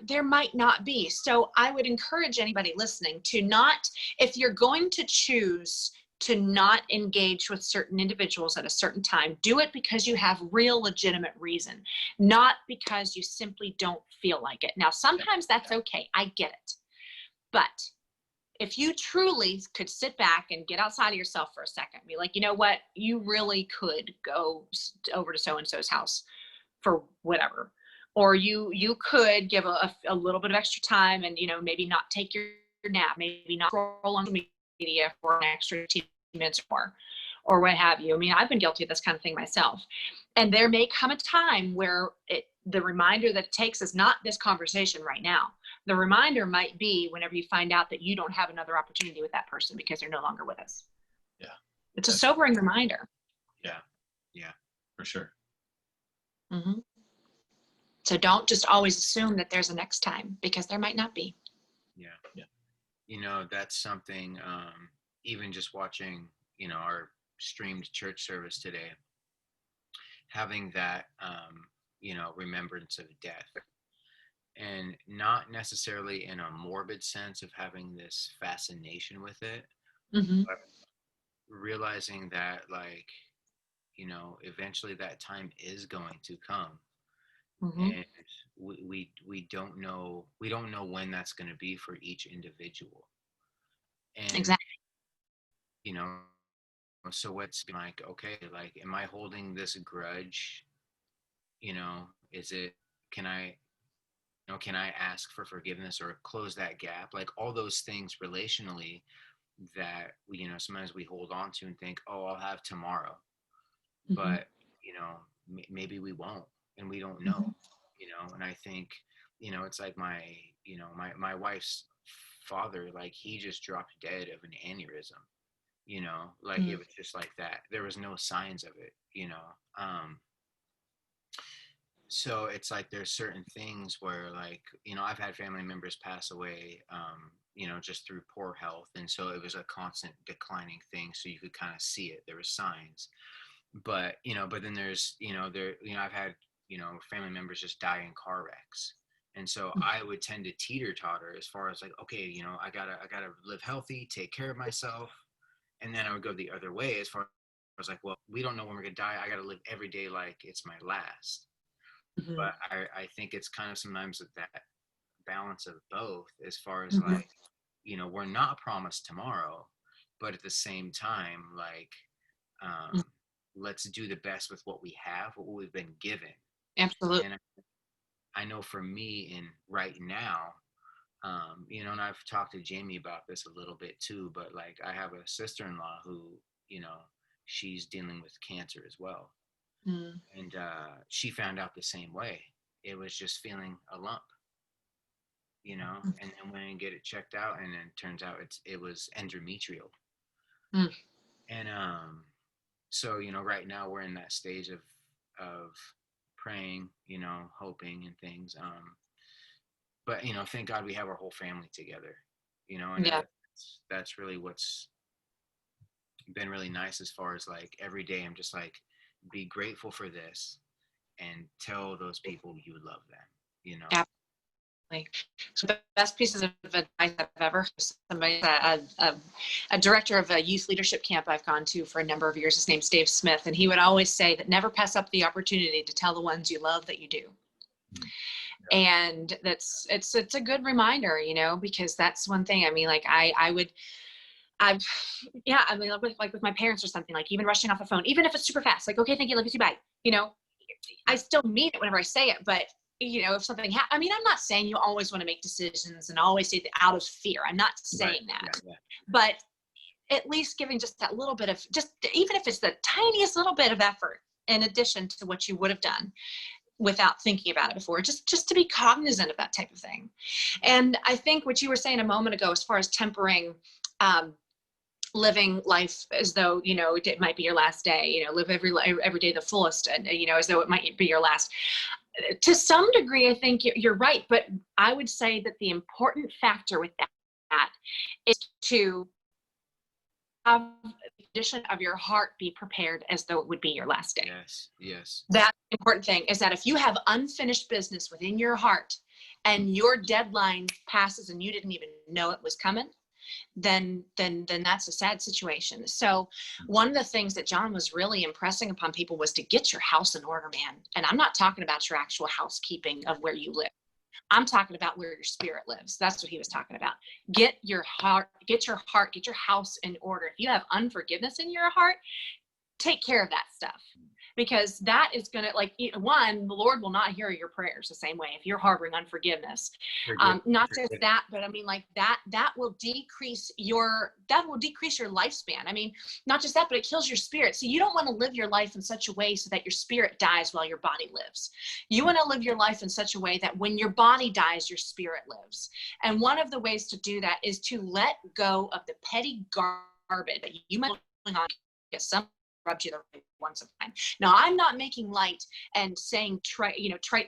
there might not be. So I would encourage anybody listening to not, if you're going to choose to not engage with certain individuals at a certain time, do it because you have real legitimate reason, not because you simply don't feel like it. Now, sometimes that's okay. I get it. But if you truly could sit back and get outside of yourself for a second, be like, you know what, you really could go over to so-and-so's house for whatever. Or you could give a little bit of extra time and, maybe not take your nap, maybe not scroll on media for an extra 15 minutes or what have you. I mean, I've been guilty of this kind of thing myself. And there may come a time where the reminder that it takes is not this conversation right now. The reminder might be whenever you find out that you don't have another opportunity with that person because they're no longer with us. Yeah. It's a sobering reminder. Yeah. Yeah, for sure. Mm-hmm. So don't just always assume that there's a next time, because there might not be. Yeah. That's something, even just watching, our streamed church service today, having that, remembrance of death. and not necessarily in a morbid sense of having this fascination with it, Mm-hmm. but realizing that, like, eventually that time is going to come, Mm-hmm. and we don't know when that's going to be for each individual. And Exactly. you know so what's like, okay, like, am I holding this grudge? Is it, can I, can I ask for forgiveness or close that gap, like all those things relationally that sometimes we hold on to and think, oh, I'll have tomorrow. Mm-hmm. But maybe we won't, and we don't know. Mm-hmm. And I think, it's like my wife's father, like, he just dropped dead of an aneurysm. Like, it was just like that. There was no signs of it. um so it's like there's certain things where, like, I've had family members pass away, just through poor health, and so it was a constant declining thing, so you could kind of see it, there were signs. But then there's, I've had, family members just die in car wrecks. And so I would tend to teeter totter as far as, like, okay, I gotta live healthy, take care of myself. And then I would go the other way as far as, like, well, we don't know when we're gonna die, I gotta live every day like it's my last. Mm-hmm. But I think it's kind of sometimes that balance of both, as far as, Mm-hmm. like, we're not promised tomorrow, but at the same time, like, um, let's do the best with what we have, what we've been given. Absolutely. And I know for me, in right now, and I've talked to Jamie about this a little bit too, but, like, I have a sister-in-law who, you know, she's dealing with cancer as well. Mm. And she found out the same way. It was just feeling a lump, and then went and get it checked out, and then turns out it was endometrial. Mm. And so, right now we're in that stage of praying, hoping and things. But thank God we have our whole family together, and Yeah. that's really what's been really nice, as far as, like, every day I'm just like, be grateful for this, and tell those people you love them. Absolutely. So the best pieces of advice I've ever heard, somebody, a director of a youth leadership camp I've gone to for a number of years, his name's Dave Smith, and he would always say that never pass up the opportunity to tell the ones you love that you do. And it's a good reminder, because that's one thing. I mean, like, yeah, I mean, like with my parents or something, like, even rushing off the phone, even if it's super fast, like, okay, thank you, love you too, bye. I still mean it whenever I say it, but if something I mean, I'm not saying you always want to make decisions and always say that out of fear. I'm not saying that, but at least giving just that little bit of, just even if it's the tiniest little bit of effort in addition to what you would have done without thinking about it before, just to be cognizant of that type of thing. And I think what you were saying a moment ago, as far as tempering, living life as though, it might be your last day, live every day the fullest, and, as though it might be your last. To some degree, I think you're right. But I would say that the important factor with that is to have the condition of your heart be prepared as though it would be your last day. Yes. That important thing is that if you have unfinished business within your heart and your deadline passes and you didn't even know it was coming, then that's a sad situation. So one of the things that John was really impressing upon people was to get your house in order, man. And I'm not talking about your actual housekeeping of where you live. I'm talking about where your spirit lives. That's what he was talking about. Get your house in order. If you have unforgiveness in your heart, take care of that stuff, because that is going to, like, one, the Lord will not hear your prayers the same way if you're harboring unforgiveness. Not just that, but I mean, like, that will decrease your lifespan. I mean, not just that, but it kills your spirit. So you don't want to live your life in such a way so that your spirit dies while your body lives. You want to live your life in such a way that when your body dies, your spirit lives. And one of the ways to do that is to let go of the petty garbage that you might be going on. Some rubs you the right once a time. Now, I'm not making light and saying trite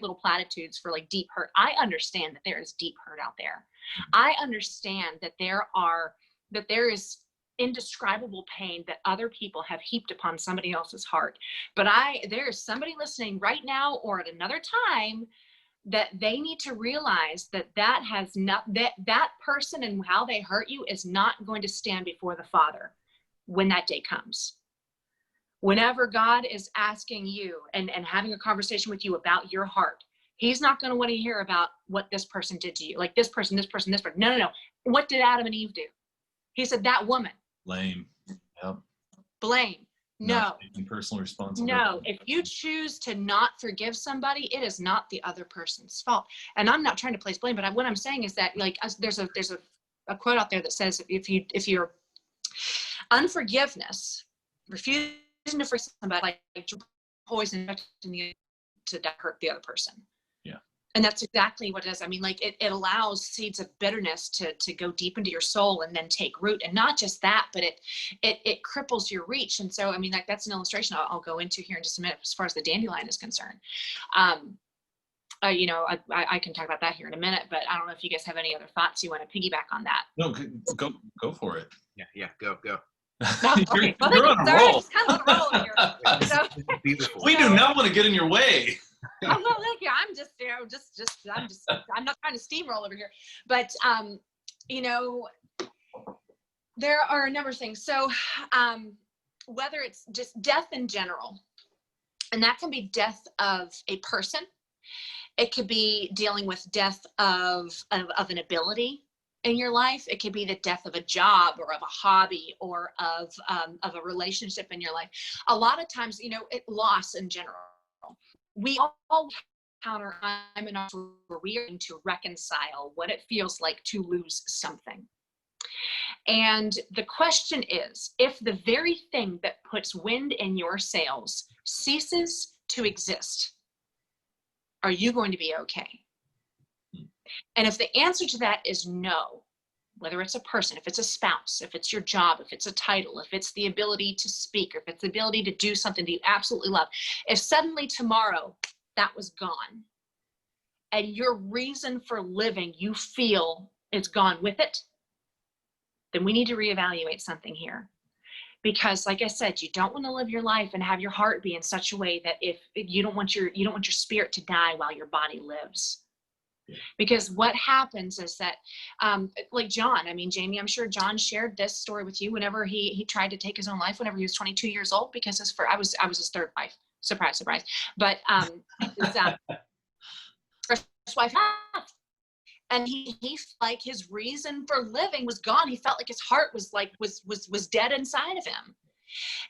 little platitudes for, like, deep hurt. I understand that there is deep hurt out there. I understand that there is indescribable pain that other people have heaped upon somebody else's heart. But there is somebody listening right now or at another time that they need to realize that that person and how they hurt you is not going to stand before the Father when that day comes. Whenever God is asking you and having a conversation with you about your heart, he's not going to want to hear about what this person did to you. Like this person. No. What did Adam and Eve do? He said, that woman. Blame. Yep. Blame. No. Not taking personal responsibility. No. If you choose to not forgive somebody, it is not the other person's fault. And I'm not trying to place blame, but what I'm saying is that, like, there's a quote out there that says, if your unforgiveness, refusing to forgive somebody, like poison to hurt the other person. Yeah. And that's exactly what it is. I mean, like, it allows seeds of bitterness to go deep into your soul and then take root. And not just that, but it cripples your reach. And so, I mean, like, that's an illustration I'll go into here in just a minute as far as the dandelion is concerned. You know, I can talk about that here in a minute, but I don't know if you guys have any other thoughts you want to piggyback on that. No, go for it. Yeah, go. No, okay. Well, you're on a roll. Just kind of on a roll here. So, Beautiful. We do not want to get in your way. I'm not like you. I'm just, you know, I'm not trying to steamroll over here, but you know, there are a number of things. So, whether it's just death in general, and that can be death of a person. It could be dealing with death of an ability in your life. It could be the death of a job or of a hobby or of a relationship in your life. A lot of times, you know, loss in general. We all encounter time in our life where we are going to reconcile what it feels like to lose something. And the question is, if the very thing that puts wind in your sails ceases to exist, are you going to be okay? And if the answer to that is no, whether it's a person, if it's a spouse, if it's your job, if it's a title, if it's the ability to speak, or if it's the ability to do something that you absolutely love, if suddenly tomorrow that was gone and your reason for living, you feel it's gone with it, then we need to reevaluate something here. Because like I said, you don't want to live your life and have your heart be in such a way that if you don't want your spirit to die while your body lives. Because what happens is that, like John, I mean, Jamie, I'm sure John shared this story with you whenever he tried to take his own life whenever he was 22 years old, because I was his third wife. Surprise, surprise. But his first wife left. And he felt like his reason for living was gone. He felt like his heart was dead inside of him.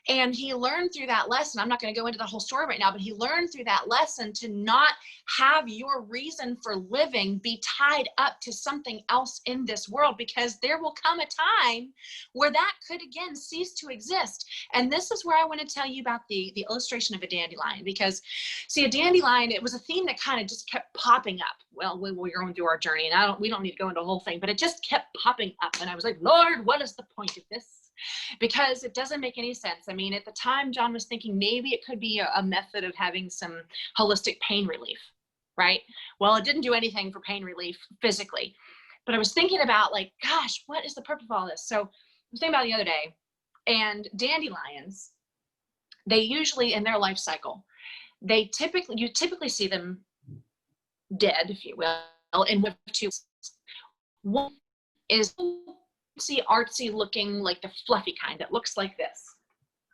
And he learned through that lesson. I'm not going to go into the whole story right now, but he learned through that lesson to not have your reason for living be tied up to something else in this world, because there will come a time where that could again cease to exist. And this is where I want to tell you about the illustration of a dandelion, because see, a dandelion, it was a theme that kind of just kept popping up. Well, we were going through our journey, and we don't need to go into the whole thing, but it just kept popping up. And I was like, Lord, what is the point of this? Because it doesn't make any sense. I mean, at the time, John was thinking maybe it could be a method of having some holistic pain relief, right? Well, it didn't do anything for pain relief physically, but I was thinking about, like, gosh, what is the purpose of all this? So I was thinking about it the other day, and dandelions, they usually, in their life cycle, you typically see them dead, if you will, in one of two. One is artsy looking, like the fluffy kind that looks like this.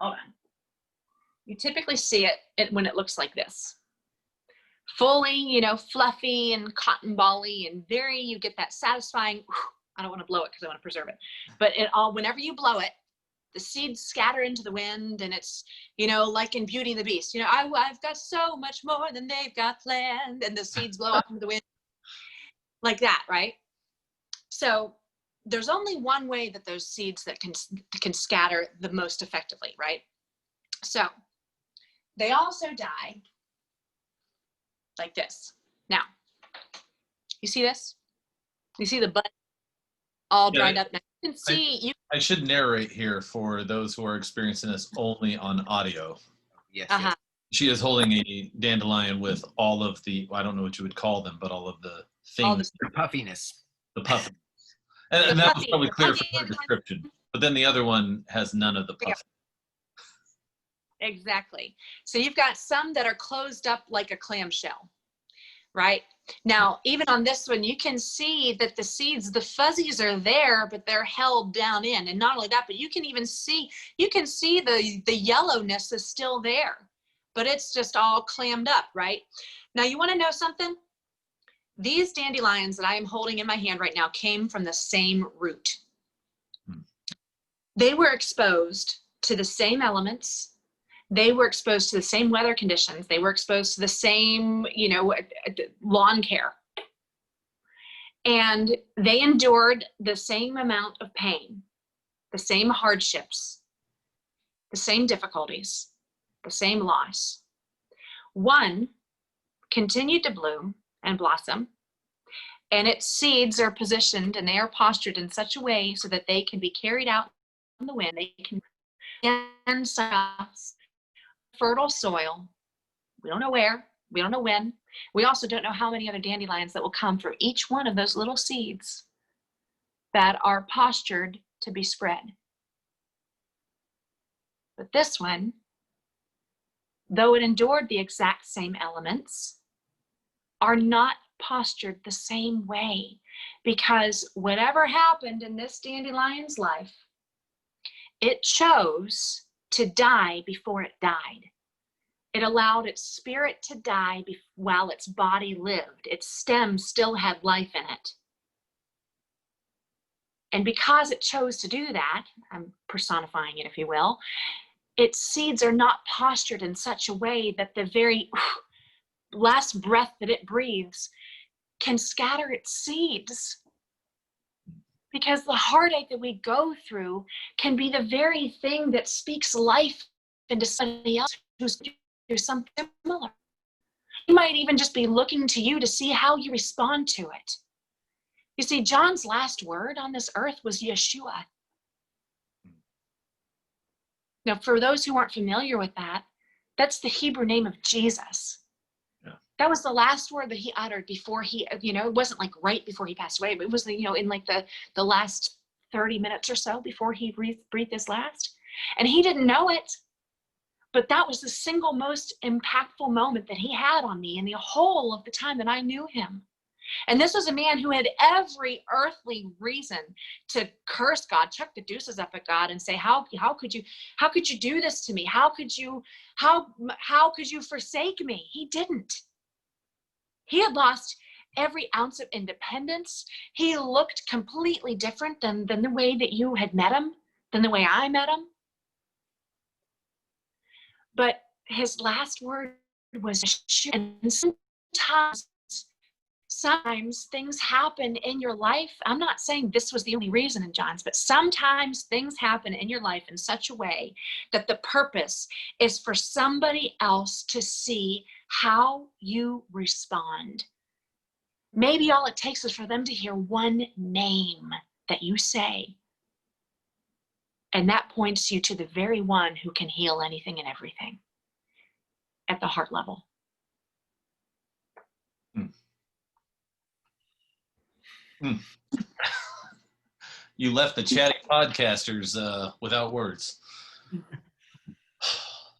Hold on. You typically see it when it looks like this. Fully, you know, fluffy and cotton bally and you get that satisfying, I don't want to blow it because I want to preserve it. But whenever you blow it, the seeds scatter into the wind, and it's, you know, like in Beauty and the Beast, you know, I've got so much more than they've got planned, and the seeds blow up into the wind like that, right? So there's only one way that those seeds that can scatter the most effectively, right? So they also die like this. Now, you see this? You see the bud all dried up? Now you can see. I should narrate here for those who are experiencing this only on audio. Yes. Uh-huh. Yes. She is holding a dandelion with all of the, I don't know what you would call them, but all of the things. The puffiness. The puffiness. And that was probably clear from her description. But then the other one has none of the puff. Exactly. So you've got some that are closed up like a clamshell. right? Now, even on this one, you can see that the seeds, the fuzzies are there, but they're held down in. And not only that, but you can see the yellowness is still there, but it's just all clammed up, right? Now, you want to know something? These dandelions that I am holding in my hand right now came from the same root. They were exposed to the same elements. They were exposed to the same weather conditions. They were exposed to the same, lawn care. And they endured the same amount of pain, the same hardships, the same difficulties, the same loss. One continued to bloom and blossom, and its seeds are positioned and they are postured in such a way so that they can be carried out in the wind. They can stand fertile soil. We don't know where, we don't know when. We also don't know how many other dandelions that will come from each one of those little seeds that are postured to be spread. But this one, though it endured the exact same elements, are not postured the same way, because whatever happened in this dandelion's life, it chose to die before it died. It allowed its spirit to die while its body lived. Its stem still had life in it. And because it chose to do that, I'm personifying it, if you will, its seeds are not postured in such a way that the very last breath that it breathes can scatter its seeds. Because the heartache that we go through can be the very thing that speaks life into somebody else who's through something similar. He might even just be looking to you to see how you respond to it. You see, John's last word on this earth was Yeshua. Now, for those who aren't familiar with that, that's the Hebrew name of Jesus. Yeah. That was the last word that he uttered before he, it wasn't like right before he passed away, but it was, in like the last 30 minutes or so before he breathed his last. And he didn't know it, but that was the single most impactful moment that he had on me in the whole of the time that I knew him. And this was a man who had every earthly reason to curse God, chuck the deuces up at God and say, how could you do this to me? How could you forsake me? He didn't. He had lost every ounce of independence. He looked completely different than the way that you had met him, than the way I met him. But his last word was, and sometimes things happen in your life. I'm not saying this was the only reason in John's, but sometimes things happen in your life in such a way that the purpose is for somebody else to see how you respond. Maybe all it takes is for them to hear one name that you say, and that points you to the very one who can heal anything and everything at the heart level. You left the chatty podcasters without words.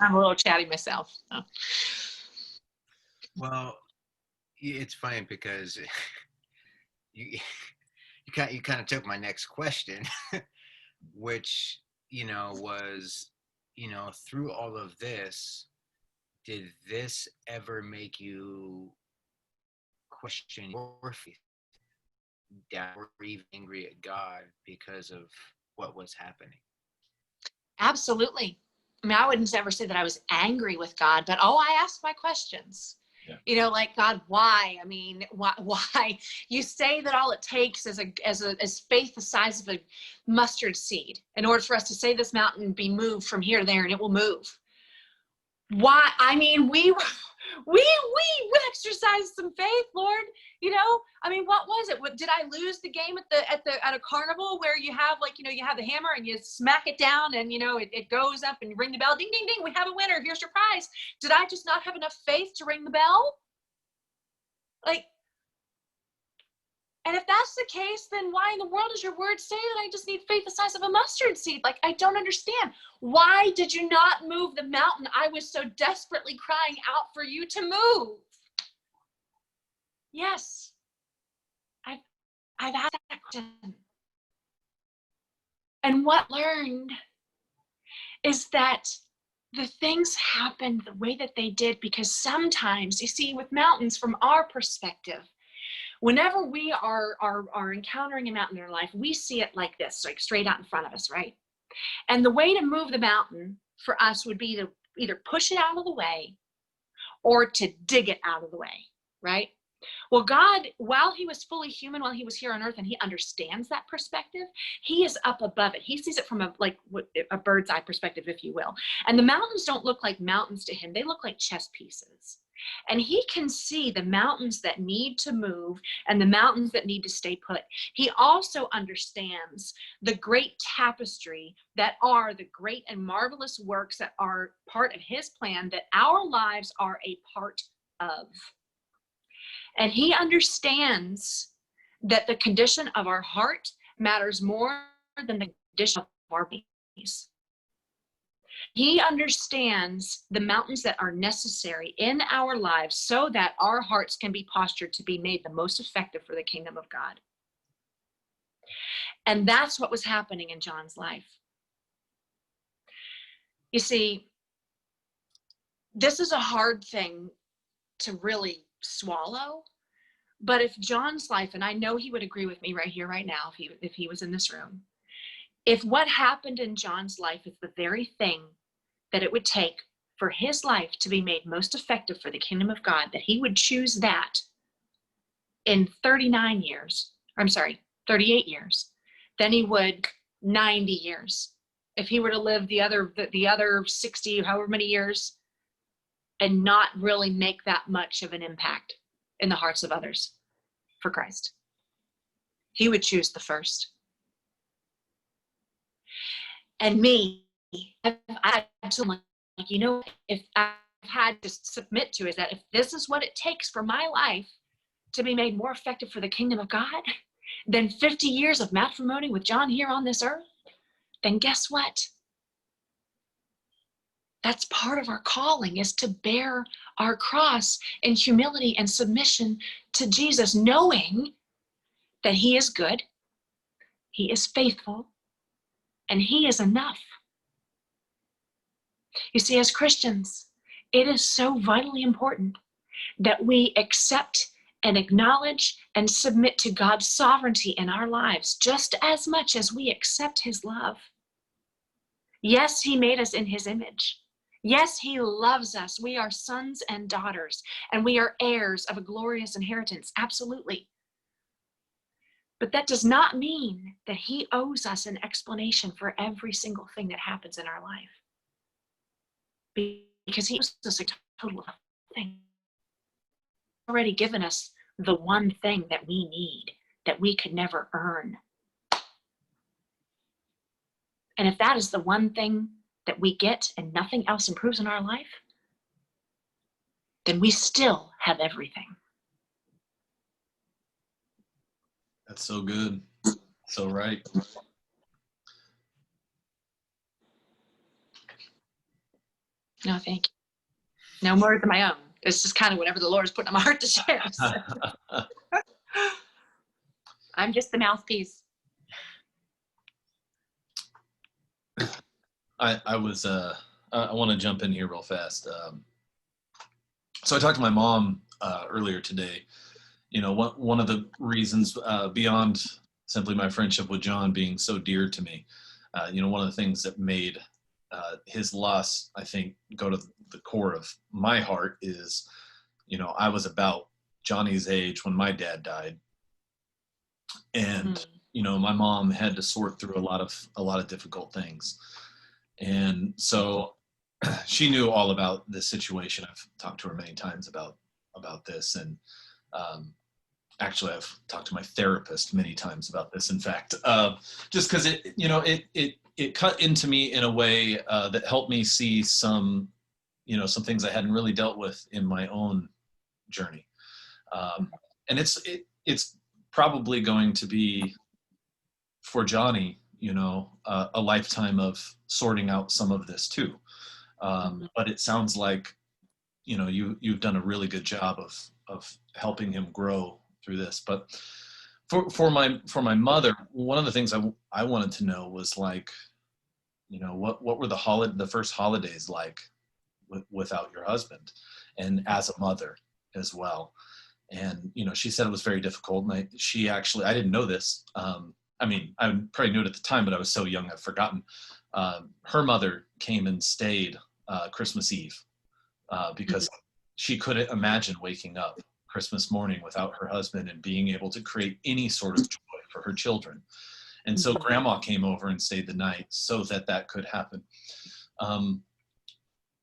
I'm a little chatty myself. So. Well, it's funny because you kind of took my next question, which was through all of this, did this ever make you question your faith, doubt, or even angry at God because of what was happening? Absolutely. I mean, I wouldn't ever say that I was angry with God, but I asked my questions. Yeah. Like, God, why? I mean, why? You say that all it takes is faith the size of a mustard seed in order for us to say this mountain be moved from here to there, and it will move. Why? I mean, we exercised some faith, Lord. I mean, what was it? Did I lose the game at a carnival where you have you have the hammer and you smack it down and it goes up and you ring the bell, ding ding ding, we have a winner, here's your prize. Did I just not have enough faith to ring the bell? And if that's the case, then why in the world does your word say that I just need faith the size of a mustard seed? I don't understand. Why did you not move the mountain I was so desperately crying out for you to move? Yes. I've asked that question. And what I learned is that the things happened the way that they did because sometimes, you see, with mountains, from our perspective, whenever we are encountering a mountain in our life, we see it like this, like straight out in front of us, right? And the way to move the mountain for us would be to either push it out of the way or to dig it out of the way, right? Well, God, while he was fully human, while he was here on earth, and he understands that perspective, he is up above it. He sees it from a bird's eye perspective, if you will. And the mountains don't look like mountains to him. They look like chess pieces. And he can see the mountains that need to move and the mountains that need to stay put. He also understands the great tapestry that are the great and marvelous works that are part of his plan that our lives are a part of. And he understands that the condition of our heart matters more than the condition of our bodies. He understands the mountains that are necessary in our lives so that our hearts can be postured to be made the most effective for the kingdom of God. And that's what was happening in John's life. You see, this is a hard thing to really swallow, but if John's life, and I know he would agree with me right here, right now, if he was in this room, if what happened in John's life is the very thing that it would take for his life to be made most effective for the kingdom of God, that he would choose that in 38 years, than he would 90 years. If he were to live the other 60, however many years, and not really make that much of an impact in the hearts of others for Christ, he would choose the first. And me, I told him, like, you know, if I've had to submit to is that if this is what it takes for my life to be made more effective for the kingdom of God than 50 years of matrimony with John here on this earth, then guess what? That's part of our calling, is to bear our cross in humility and submission to Jesus, knowing that he is good, he is faithful, and he is enough. You see, as Christians, it is so vitally important that we accept and acknowledge and submit to God's sovereignty in our lives just as much as we accept his love. Yes, he made us in his image. Yes, he loves us. We are sons and daughters, and we are heirs of a glorious inheritance. Absolutely. But that does not mean that he owes us an explanation for every single thing that happens in our life. Because he owes us a total of thing. He's already given us the one thing that we need, that we could never earn. And if that is the one thing that we get and nothing else improves in our life, then we still have everything. That's so good. So right. No, thank you. No more than my own. It's just kind of whatever the Lord has put in my heart to share. So. I'm just the mouthpiece. I want to jump in here real fast. So I talked to my mom earlier today. You know, one of the reasons beyond simply my friendship with John being so dear to me, you know, one of the things that made his loss, I think, go to the core of my heart is, you know, I was about Johnny's age when my dad died. And, you know, my mom had to sort through a lot of difficult things. And so she knew all about this situation. I've talked to her many times about this. And actually, I've talked to my therapist many times about this, in fact, just because it cut into me in a way that helped me see some things I hadn't really dealt with in my own journey. And it's probably going to be, for Johnny, you know, a lifetime of sorting out some of this too. But it sounds like, you know, you've done a really good job of helping him grow through this. But for my mother, one of the things I wanted to know was like, you know, what were the first holidays like without your husband, and as a mother as well. And, you know, she said it was very difficult. And I didn't know this. I mean, I probably knew it at the time, but I was so young, I've forgotten. Her mother came and stayed Christmas Eve because she couldn't imagine waking up Christmas morning without her husband and being able to create any sort of joy for her children. And so grandma came over and stayed the night so that could happen.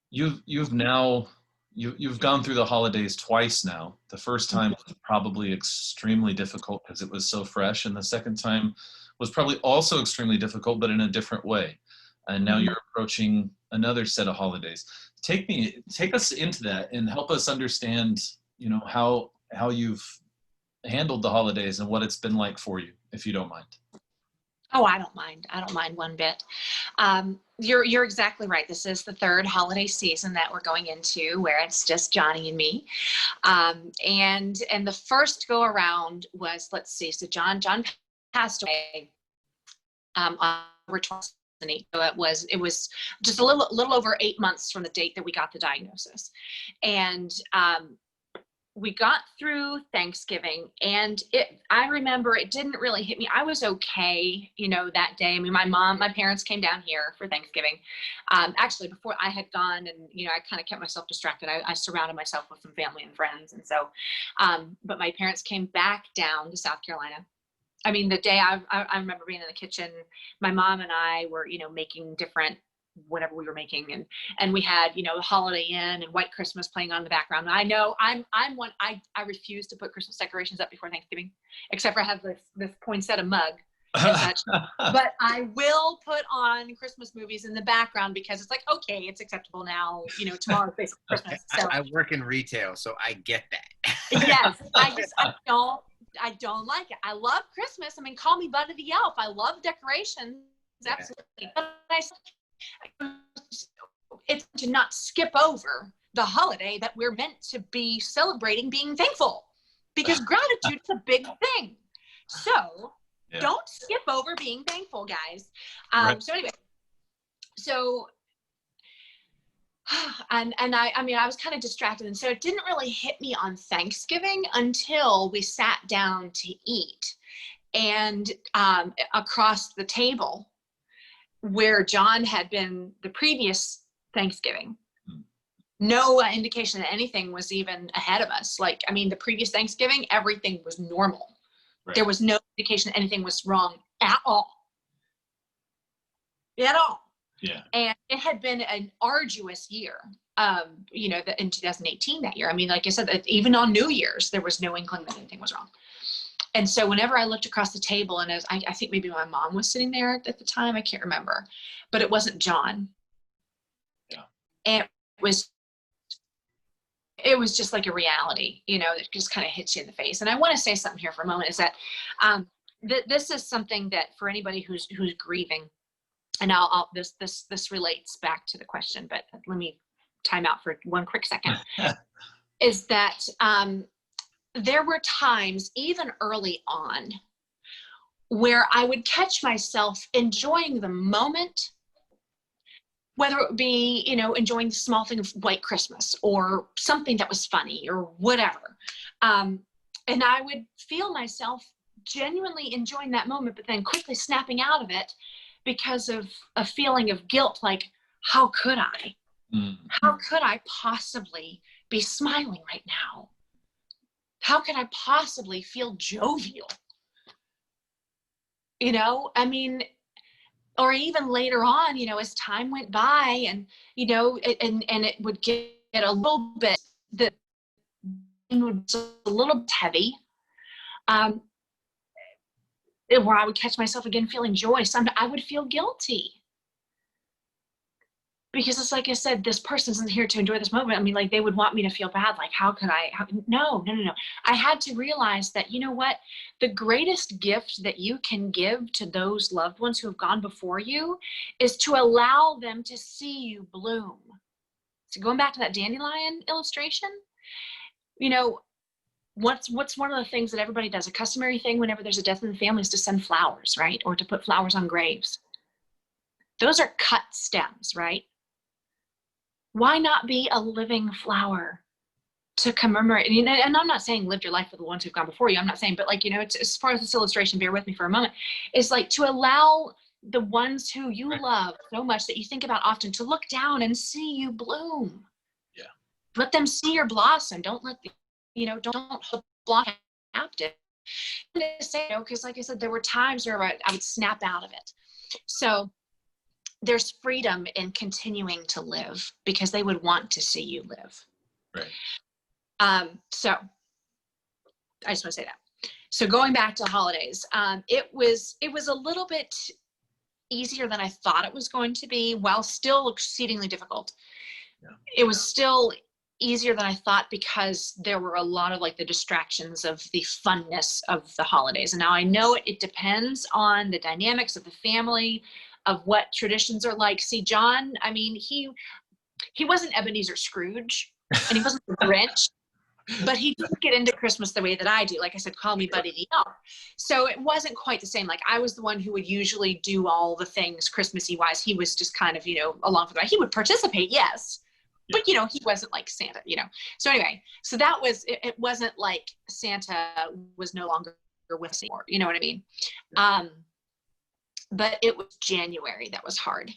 You've gone through the holidays twice now. The first time was probably extremely difficult because it was so fresh, and the second time was probably also extremely difficult, but in a different way. And now you're approaching another set of holidays. Take us into that and help us understand, you know, how you've handled the holidays and what it's been like for you, if you don't mind. Oh, I don't mind. I don't mind one bit. You're exactly right. This is the third holiday season that we're going into where it's just Johnny and me. And the first go around was, let's see, so John passed away on October 2008. So it was just a little over 8 months from the date that we got the diagnosis. And we got through Thanksgiving, and I remember it didn't really hit me. I was okay, you know, that day. I mean, my parents came down here for Thanksgiving. Actually, before I had gone, and, you know, I kind of kept myself distracted. I surrounded myself with some family and friends. And so, but my parents came back down to South Carolina. I mean, the day I remember being in the kitchen, my mom and I were, you know, making different whatever we were making, and we had, you know, the Holiday Inn and White Christmas playing on in the background. And I know I'm one, I refuse to put Christmas decorations up before Thanksgiving, except for I have this poinsettia mug and such. But I will put on Christmas movies in the background because it's like, okay, it's acceptable now, you know, tomorrow's basically Christmas. So I work in retail, so I get that. Yes, I don't like it. I love Christmas. I mean, call me Bud of the Elf. I love decorations, absolutely. But it's to not skip over the holiday that we're meant to be celebrating, being thankful, because gratitude is a big thing. So don't skip over being thankful, guys. Right. So anyway, and I mean, I was kind of distracted. And so it didn't really hit me on Thanksgiving until we sat down to eat, and across the table where John had been the previous Thanksgiving, no indication that anything was even ahead of us. Like, I mean, the previous Thanksgiving, everything was normal. Right. There was no indication that anything was wrong at all. At all. Yeah. And it had been an arduous year, you know, in 2018 that year. I mean, like I said, even on New Year's, there was no inkling that anything was wrong. And so whenever I looked across the table, and I think maybe my mom was sitting there at the time, I can't remember, but it wasn't John. Yeah. And it was just like a reality, you know, that just kind of hits you in the face. And I want to say something here for a moment, is that this is something that for anybody who's grieving, and this relates back to the question, but let me time out for one quick second, is that there were times, even early on, where I would catch myself enjoying the moment, whether it be, you know, enjoying the small thing of White Christmas or something that was funny or whatever. And I would feel myself genuinely enjoying that moment, but then quickly snapping out of it because of a feeling of guilt. Like, how could I? How could I possibly be smiling right now? How could I possibly feel jovial? You know, I mean, or even later on, you know, as time went by, and, you know, and it would get a little bit, the would be a little bit heavy, where I would catch myself again feeling joy. Sometimes I would feel guilty. Because it's like I said, this person isn't here to enjoy this moment. I mean, like, they would want me to feel bad. Like, how could I? No. I had to realize that, you know what? The greatest gift that you can give to those loved ones who have gone before you is to allow them to see you bloom. So going back to that dandelion illustration, you know, what's one of the things that everybody does? A customary thing whenever there's a death in the family is to send flowers, right? Or to put flowers on graves. Those are cut stems, right? Why not be a living flower to commemorate? And I'm not saying live your life for the ones who've gone before you. I'm not saying, but like, it's, as far as this illustration, bear with me for a moment, is like to allow the ones who you love so much that you think about often to look down and see you bloom. Yeah. Let them see your blossom. Don't let don't hold blossom captive. Because like I said, there were times where I would snap out of it. So there's freedom in continuing to live because they would want to see you live. Right. So I just want to say that. So going back to holidays, it was a little bit easier than I thought it was going to be, while still exceedingly difficult. Yeah. It was still easier than I thought because there were a lot of like the distractions of the funness of the holidays. And now I know it depends on the dynamics of the family, of what traditions are like. See, John, I mean, he wasn't Ebenezer Scrooge and he wasn't the Grinch, but he didn't get into Christmas the way that I do. Like I said, call me Buddy the Elf. So it wasn't quite the same. Like I was the one who would usually do all the things Christmassy wise. He was just kind of, along for the ride. He would participate, yes. But, he wasn't like Santa, So anyway, so that was, it wasn't like Santa was no longer with us anymore. You know what I mean? But it was January that was hard.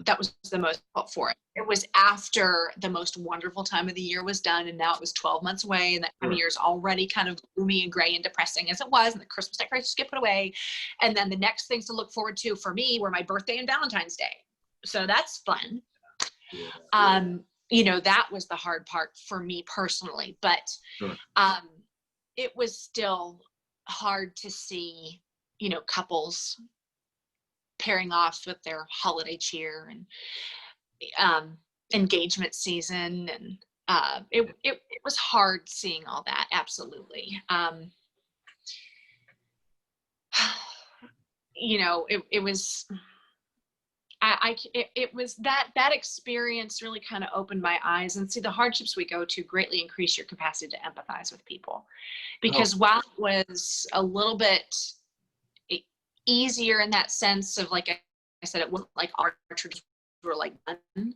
That was the most difficult for it. It was after the most wonderful time of the year was done, and now it was 12 months away, and that time of year is already kind of gloomy and gray and depressing as it was, and the Christmas decorations get put away. And then the next things to look forward to for me were my birthday and Valentine's Day. So that's fun. That was the hard part for me personally, but it was still hard to see, couples pairing off with their holiday cheer and engagement season, and it was hard seeing all that. Absolutely. It was. It was that experience really kind of opened my eyes, and see, the hardships we go to greatly increase your capacity to empathize with people, because while it was a little bit easier in that sense of, like I said, it wasn't like our traditions were like done.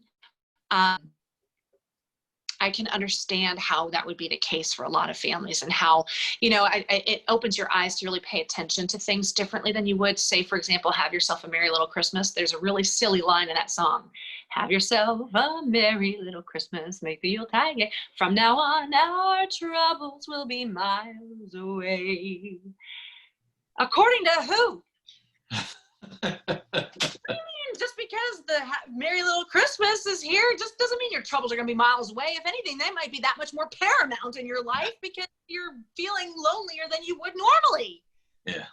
I can understand how that would be the case for a lot of families, and how, it opens your eyes to really pay attention to things differently than you would, say, for example, Have Yourself a Merry Little Christmas. There's a really silly line in that song. Have yourself a merry little Christmas, make the Yuletide gay. From now on, our troubles will be miles away. According to who? Just because the Merry Little Christmas is here just doesn't mean your troubles are going to be miles away. If anything, they might be that much more paramount in your life because you're feeling lonelier than you would normally. Yeah.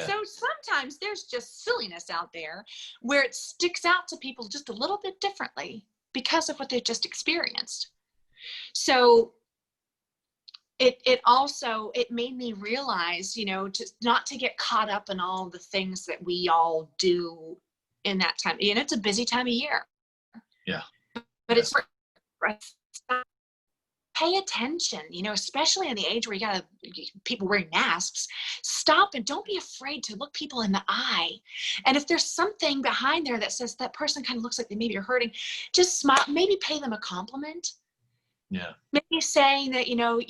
So sometimes there's just silliness out there where it sticks out to people just a little bit differently because of what they've just experienced. So it also made me realize, not to get caught up in all the things that we all do in that time. It's a busy time of year. Yeah. But it's pay attention, especially in the age where you got people wearing masks. Stop and don't be afraid to look people in the eye. And if there's something behind there that says that person kind of looks like they maybe are hurting, just smile, maybe pay them a compliment. Yeah. Maybe saying that, you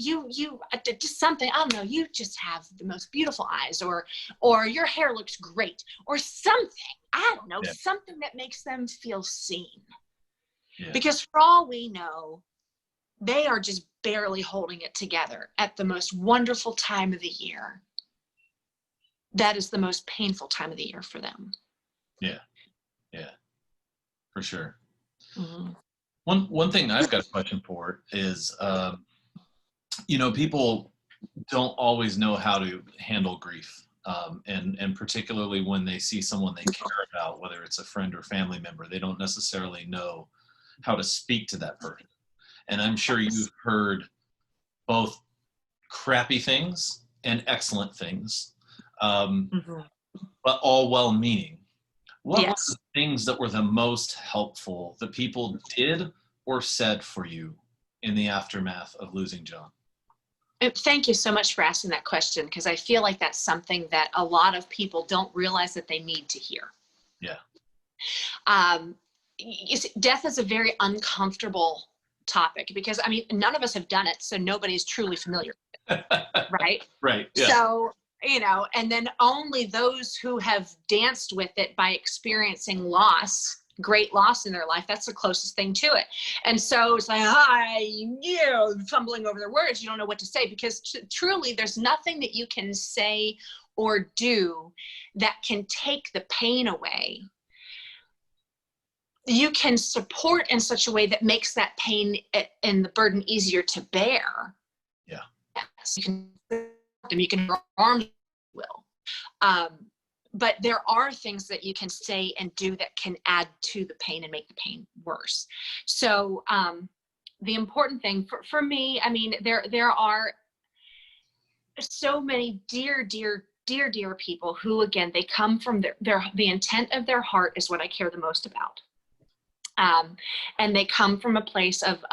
just something, I don't know, you just have the most beautiful eyes, or your hair looks great, or something, I don't know, something that makes them feel seen. Yeah. Because for all we know, they are just barely holding it together at the most wonderful time of the year. That is the most painful time of the year for them. Yeah. Yeah, for sure. Mm-hmm. One thing I've got a question for is, people don't always know how to handle grief, and particularly when they see someone they care about, whether it's a friend or family member, they don't necessarily know how to speak to that person. And I'm sure you've heard both crappy things and excellent things, but all well-meaning. What were the things that were the most helpful that people did or said for you in the aftermath of losing John? Thank you so much for asking that question, because I feel like that's something that a lot of people don't realize that they need to hear. Yeah. You see, death is a very uncomfortable topic because, I mean, none of us have done it, so nobody's truly familiar with it, right? Right. Yeah. So, you know, and then only those who have danced with it by experiencing loss, great loss in their life, that's the closest thing to it. And so it's like, fumbling over their words, you don't know what to say, because truly there's nothing that you can say or do that can take the pain away. You can support in such a way that makes that pain and the burden easier to bear. Yeah. Yes, you can support them, you can arm will. But there are things that you can say and do that can add to the pain and make the pain worse. So the important thing for me, I mean, there are so many dear people who, again, they come from the intent of their heart is what I care the most about. And they come from a place of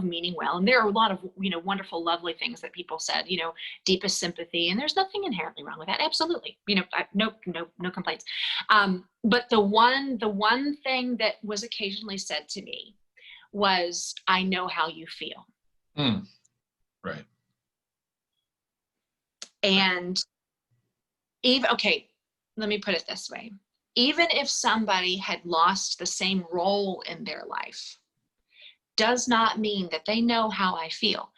meaning well. And there are a lot of, wonderful, lovely things that people said, deepest sympathy, and there's nothing inherently wrong with that. Absolutely. No complaints. But the one thing that was occasionally said to me was, I know how you feel. Right. And let me put it this way. Even if somebody had lost the same role in their life, does not mean that they know how I feel.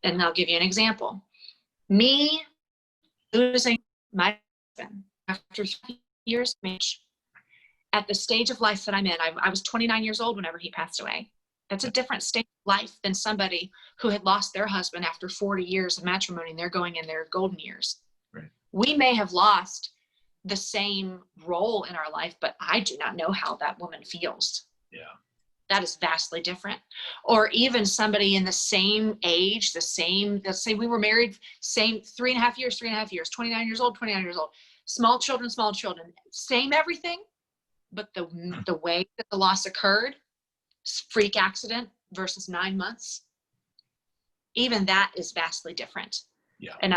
And I'll give you an example. Me losing my husband after 3 years of marriage, at the stage of life that I'm in, I was 29 years old whenever he passed away. That's a different stage of life than somebody who had lost their husband after 40 years of matrimony and they're going in their golden years. Right. We may have lost the same role in our life, but I do not know how that woman feels. Yeah. That is vastly different. Or even somebody in the same age, let's say we were married, same 3.5 years, 29 years old, small children, same everything, but the way that the loss occurred, freak accident versus 9 months, even that is vastly different. Yeah. And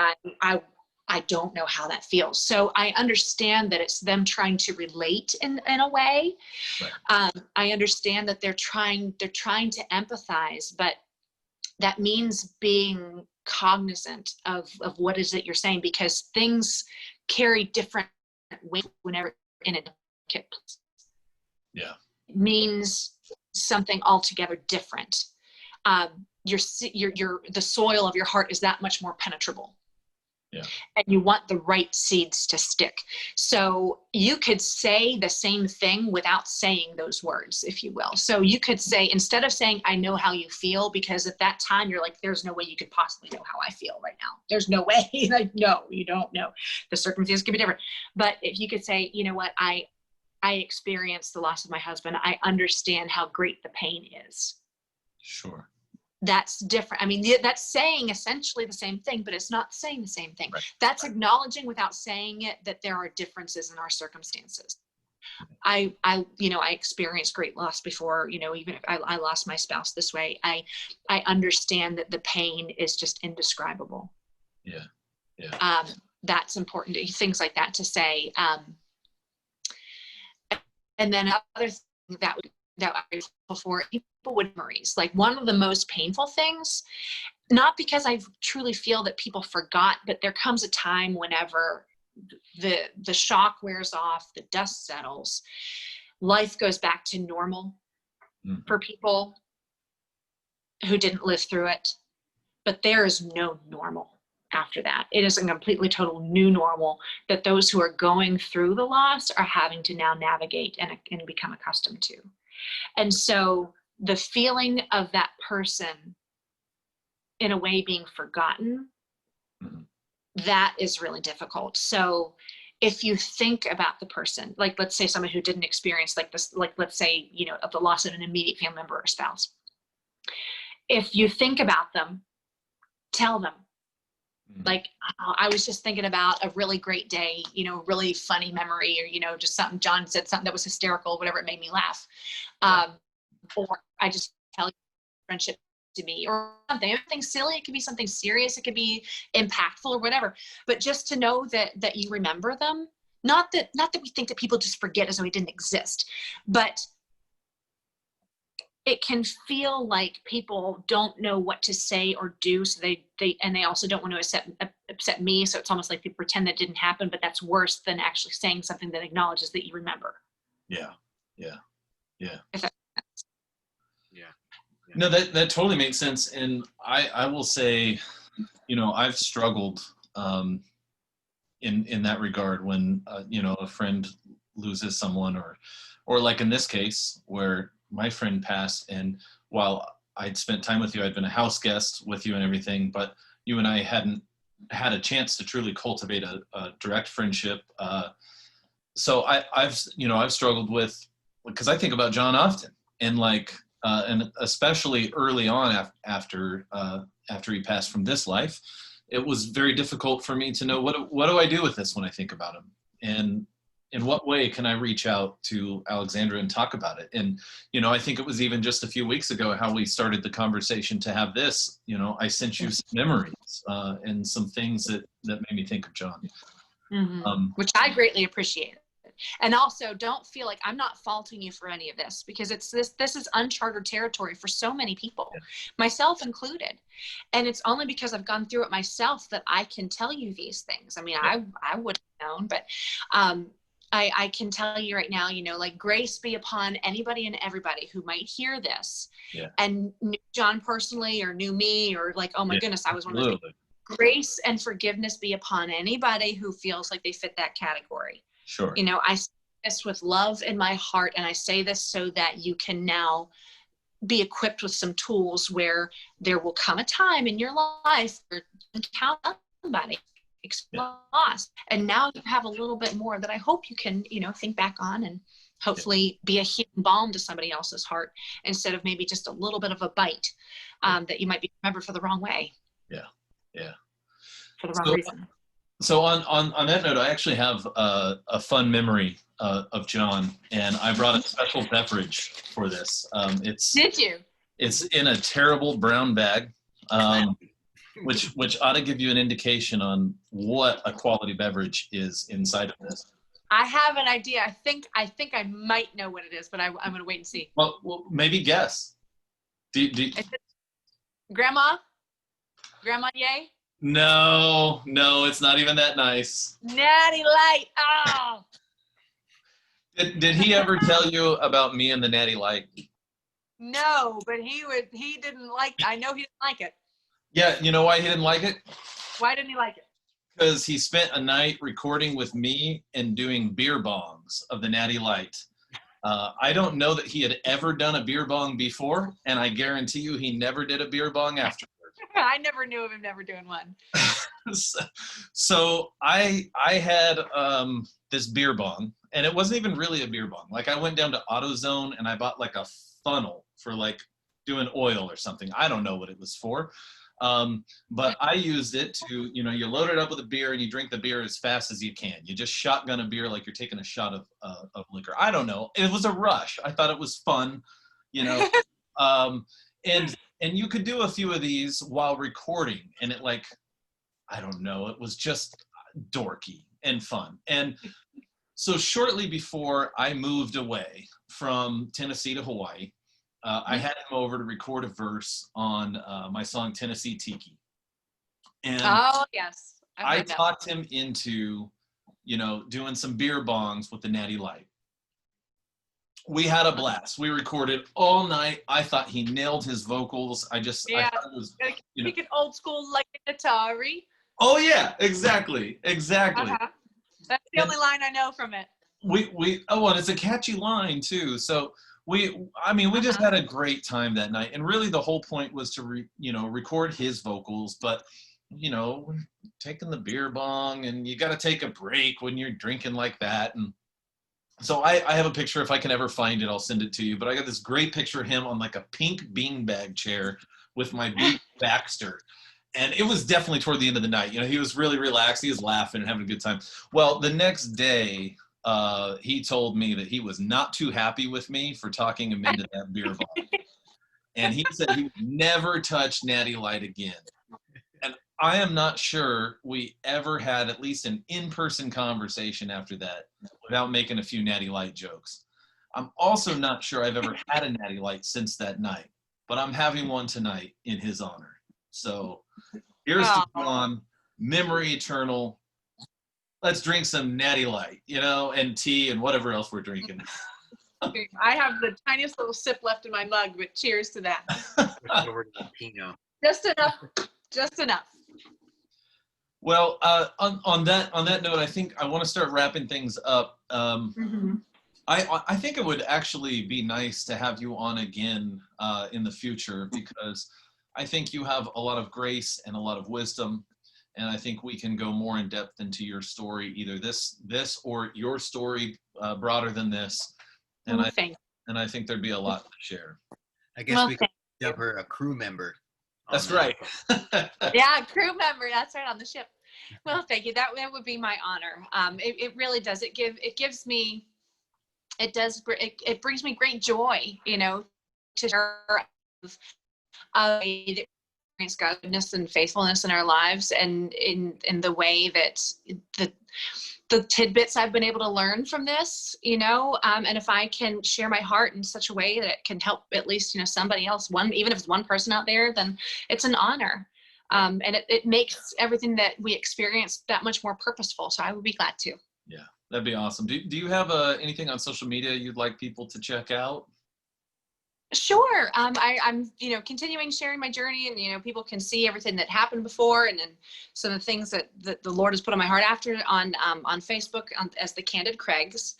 I don't know how that feels. So I understand that it's them trying to relate in a way. Right. I understand that they're trying to empathize, but that means being cognizant of what is it you're saying, because things carry different weight whenever in a kit. Yeah. It means something altogether different. The soil of your heart is that much more penetrable. Yeah. And you want the right seeds to stick. So you could say the same thing without saying those words, if you will. So you could say, instead of saying, I know how you feel, because at that time you're like, there's no way you could possibly know how I feel right now. There's no way. Like, no, you don't know. The circumstances could be different. But if you could say, you know what, I experienced the loss of my husband. I understand how great the pain is. Sure. That's different. I mean, that's saying essentially the same thing, but it's not saying the same thing. Right. That's acknowledging without saying it that there are differences in our circumstances. I experienced great loss before, even if I lost my spouse this way, I understand that the pain is just indescribable. Yeah. Yeah. That's important. Things like that to say. And then other thing that I before, people with memories, like one of the most painful things, not because I truly feel that people forgot, but there comes a time whenever the shock wears off, the dust settles, life goes back to normal for people who didn't live through it. But there is no normal after that. It is a completely total new normal that those who are going through the loss are having to now navigate and become accustomed to. And so the feeling of that person in a way being forgotten, that is really difficult. So if you think about the person, like let's say someone who didn't experience like this, like let's say, of the loss of an immediate family member or spouse. If you think about them, tell them, like, I was just thinking about a really great day, really funny memory, or, just something John said, something that was hysterical, whatever, it made me laugh. Or I just tell you friendship to be, or something silly. It could be something serious. It could be impactful or whatever. But just to know that you remember them, not that we think that people just forget as though it didn't exist, but it can feel like people don't know what to say or do. So they also don't want to upset me. So it's almost like they pretend that didn't happen, but that's worse than actually saying something that acknowledges that you remember. Yeah. If that Yeah. No, that totally makes sense. And I will say, I've struggled in that regard when, a friend loses someone, or like in this case where my friend passed, and while I'd spent time with you, I'd been a house guest with you and everything, but you and I hadn't had a chance to truly cultivate a direct friendship. So I've struggled with, because I think about John often, and and especially early on after he passed from this life, it was very difficult for me to know what do I do with this when I think about him, and in what way can I reach out to Alexandra and talk about it? And I think it was even just a few weeks ago how we started the conversation to have this. I sent you some memories and some things that made me think of John, which I greatly appreciate. And also, don't feel like I'm not faulting you for any of this, because this is uncharted territory for so many people, myself included. And it's only because I've gone through it myself that I can tell you these things. I mean, I wouldn't have known, but I can tell you right now, like, grace be upon anybody and everybody who might hear this and knew John personally, or knew me, or like, oh my goodness, I was one of those. Grace and forgiveness be upon anybody who feels like they fit that category. Sure. I say this with love in my heart, and I say this so that you can now be equipped with some tools where there will come a time in your life where you encounter somebody lost, and now you have a little bit more that I hope you can, think back on, and hopefully be a healing balm to somebody else's heart, instead of maybe just a little bit of a bite that you might be remembered for the wrong way. For the wrong reason. So on that note, I actually have a fun memory of John, and I brought a special beverage for this. Did you? It's in a terrible brown bag, which ought to give you an indication on what a quality beverage is inside of this. I have an idea. I think I might know what it is, but I'm going to wait and see. Well, maybe guess. Grandma? Grandma Yay? No, it's not even that nice. Natty Light. Oh. Did he ever tell you about me and the Natty Light? No, but he didn't like. I know he didn't like it. Yeah, you know why he didn't like it? Why didn't he like it? Because he spent a night recording with me and doing beer bongs of the Natty Light. I don't know that he had ever done a beer bong before, and I guarantee you he never did a beer bong after. I never knew of him never doing one. So I had this beer bong, and it wasn't even really a beer bong. Like, I went down to AutoZone and I bought like a funnel for like doing oil or something. I don't know what it was for. But I used it to, you load it up with a beer and you drink the beer as fast as you can. You just shotgun a beer like you're taking a shot of liquor. I don't know. It was a rush. I thought it was fun, and you could do a few of these while recording, and it, like, I don't know, it was just dorky and fun. And so shortly before I moved away from Tennessee to Hawaii, I had him over to record a verse on my song Tennessee Tiki. And oh, yes. I talked him into, doing some beer bongs with the Natty Light. We had a blast. We recorded all night. I thought he nailed his vocals. I thought it was, Make it old school like an Atari. Oh yeah, exactly. Uh-huh. That's the only line I know from it. And it's a catchy line too. So we just had a great time that night. And really the whole point was to record his vocals, but taking the beer bong, and you got to take a break when you're drinking like that. And so I have a picture. If I can ever find it, I'll send it to you. But I got this great picture of him on like a pink beanbag chair with my beat Baxter. And it was definitely toward the end of the night. He was really relaxed. He was laughing and having a good time. Well, the next day, he told me that he was not too happy with me for talking him into that beer bong. and he said he would never touch Natty Light again. And I am not sure we ever had at least an in-person conversation after that without making a few Natty Light jokes. I'm also not sure I've ever had a Natty Light since that night, but I'm having one tonight in his honor. So here's to John, memory eternal. Let's drink some Natty Light, you know, and tea and whatever else we're drinking. I have the tiniest little sip left in my mug, but cheers to that. Pinot. Just enough. Just enough. Well, on that note, I think I want to start wrapping things up. I think it would actually be nice to have you on again in the future, because I think you have a lot of grace and a lot of wisdom, and I think we can go more in depth into your story, either this or your story broader than this. And I think there'd be a lot to share. I guess we could dub her a crew member. That's right. Yeah, crew member. That's right, on the ship. Well, thank you. That would be my honor. It really does. It brings me great joy, you know, to share of experience goodness and faithfulness in our lives, and in the way that the tidbits I've been able to learn from this, you know, and if I can share my heart in such a way that it can help at least, you know, somebody else, even if it's one person out there, then it's an honor. And it makes everything that we experience that much more purposeful. So I would be glad to. Yeah, that'd be awesome. Do you have anything on social media you'd like people to check out? Sure. I'm, you know, continuing sharing my journey, and, you know, people can see everything that happened before, and then some of the things that the Lord has put on my heart after on Facebook as the Candid Craigs.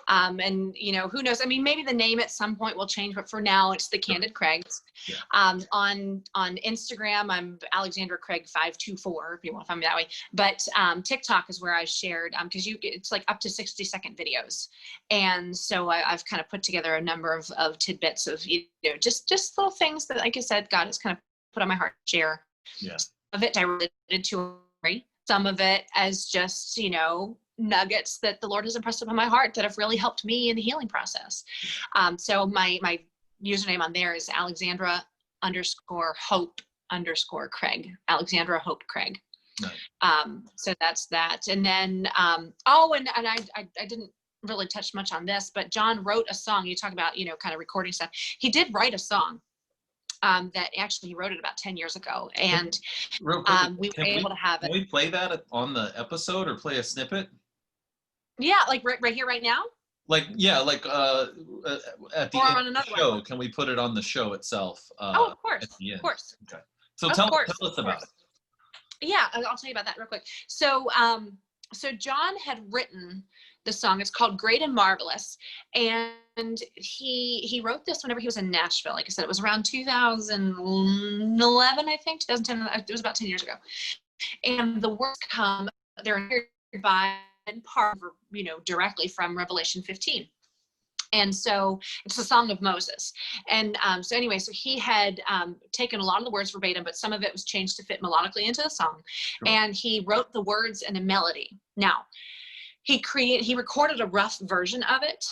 And, you know, who knows? I mean, maybe the name at some point will change, but for now it's the Candid Craigs. Yeah. On Instagram, I'm Alexandra Craig 524, if you want to find me that way. But TikTok is where I shared, because it's like up to 60-second videos. And so I've kind of put together a number of tidbits of, you know, just little things that, like I said, God has kind of put on my heart to share. Yeah. Some of it directed to a story, some of it as just, you know, nuggets that the Lord has impressed upon my heart that have really helped me in the healing process. So my username on there is Alexandra_Hope_Craig, Alexandra Hope Craig. Nice. So that's that. And then, and I didn't really touch much on this, but John wrote a song. You talk about, you know, kind of recording stuff. He did write a song that actually he wrote it about 10 years ago. And we were able to have it. Can we play that on the episode, or play a snippet? Yeah, like right here, right now? Like, yeah, like at the end of the show, can we put it on the show itself? Of course, at the end? Of course. Okay. So tell us about it. Yeah, I'll tell you about that real quick. So, so John had written the song. It's called Great and Marvelous. And he wrote this whenever he was in Nashville. Like I said, it was around 2011, I think, 2010. It was about 10 years ago. And the words they're inspired by and part, you know, directly from Revelation 15. And so it's the Song of Moses. And so anyway, so he had taken a lot of the words verbatim, but some of it was changed to fit melodically into the song. Sure. And he wrote the words and a melody. Now, he recorded a rough version of it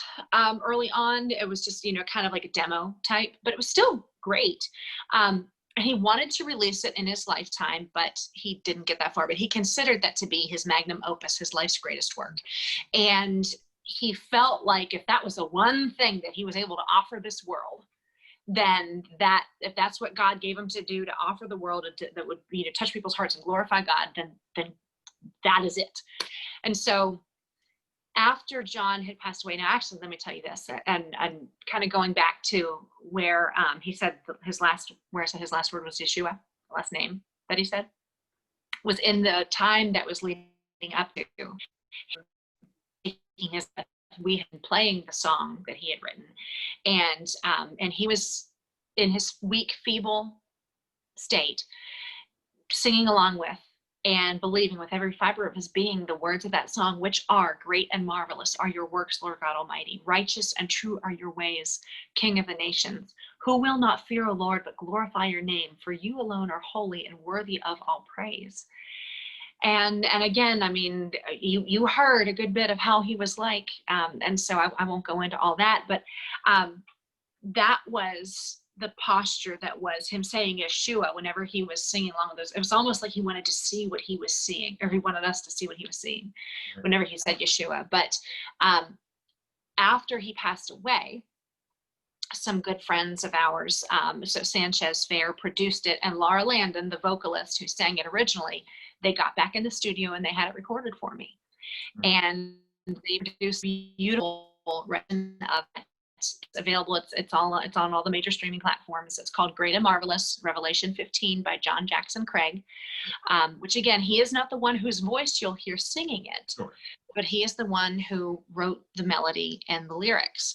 early on. It was just, you know, kind of like a demo type, but it was still great. And he wanted to release it in his lifetime, but he didn't get that far. But he considered that to be his magnum opus, his life's greatest work. And he felt like if that was the one thing that he was able to offer this world, then if that's what God gave him to do, to offer the world, that would be to touch people's hearts and glorify God, then that is it. And so after John had passed away, now actually, let me tell you this, and kind of going back to where he said his last word was Yeshua, the last name that he said, was in the time that was leading up to we had been playing the song that he had written, and he was in his weak, feeble state, singing along with and believing with every fiber of his being the words of that song, which are great and marvelous are your works, Lord God Almighty. Righteous and true are your ways, King of the nations. Who will not fear, O Lord, but glorify your name? For you alone are holy and worthy of all praise. And again, I mean, you heard a good bit of how he was like, and so I won't go into all that, but that was the posture that was him saying Yeshua whenever he was singing along with those. It was almost like he wanted to see what he was seeing, or he wanted us to see what he was seeing whenever he said Yeshua. But after he passed away, some good friends of ours, so Sanchez Fair produced it, and Laura Landon, the vocalist who sang it originally, they got back in the studio and they had it recorded for me. And they produced a beautiful version of it. It's available. It's on all the major streaming platforms. It's called Great and Marvelous, Revelation 15 by John Jackson Craig, which again, he is not the one whose voice you'll hear singing it, Sure. but he is the one who wrote the melody and the lyrics.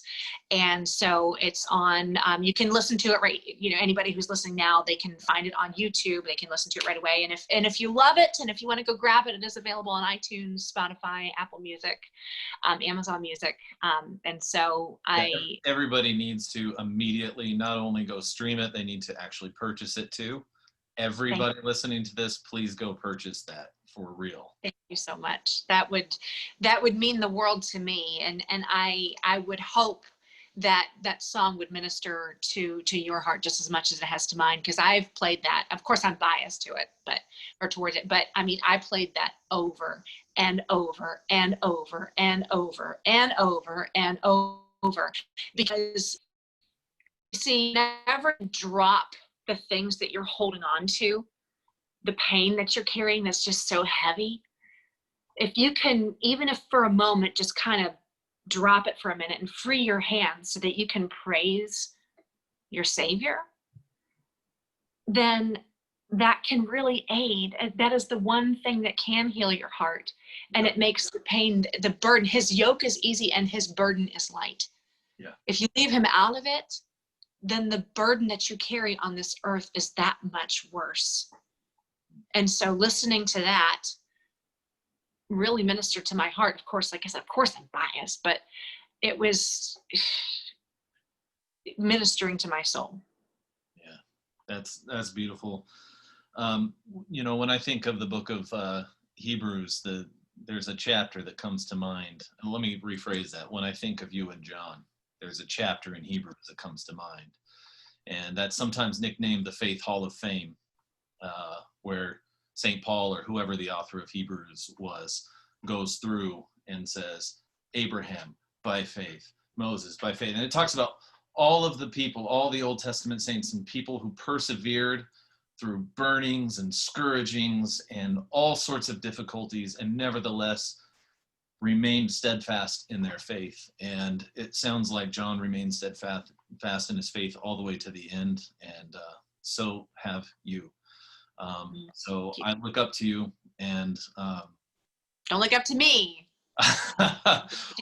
And so it's on, you can listen to it right, anybody who's listening now, they can find it on YouTube, they can listen to it right away. And if you love it, and if you want to go grab it, it is available on iTunes, Spotify, Apple Music, Amazon Music. And so everybody needs to immediately not only go stream it, they need to actually purchase it too. Everybody listening to this, please go purchase that for real. Thank you so much. That would mean the world to me. And I would hope that song would minister to your heart just as much as it has to mine, because I've played that. Of course, I'm biased to it, or towards it, but I mean, I played that over and over and over and over and over and over, because see, never drop the things that you're holding on to, the pain that you're carrying that's just so heavy. If you can, even if for a moment, just kind of drop it for a minute and free your hands so that you can praise your Savior, then that can really aid. That is the one thing that can heal your heart. And it makes the pain, the burden, his yoke is easy and his burden is light. Yeah. If you leave him out of it, then the burden that you carry on this earth is that much worse. And so listening to that really ministered to my heart. Of course, like I said, of course I'm biased, but it was ministering to my soul. Yeah, that's beautiful. When I think of the book of Hebrews, there's a chapter that comes to mind. And let me rephrase that. When I think of you and John, there's a chapter in Hebrews that comes to mind. And that's sometimes nicknamed the Faith Hall of Fame, where St. Paul, or whoever the author of Hebrews was, goes through and says, Abraham by faith, Moses by faith. And it talks about all of the people, all the Old Testament saints and people who persevered through burnings and scourgings and all sorts of difficulties, and nevertheless remained steadfast in their faith. And it sounds like John remained steadfast in his faith all the way to the end, and so have you. So I look up to you, and don't look up to me.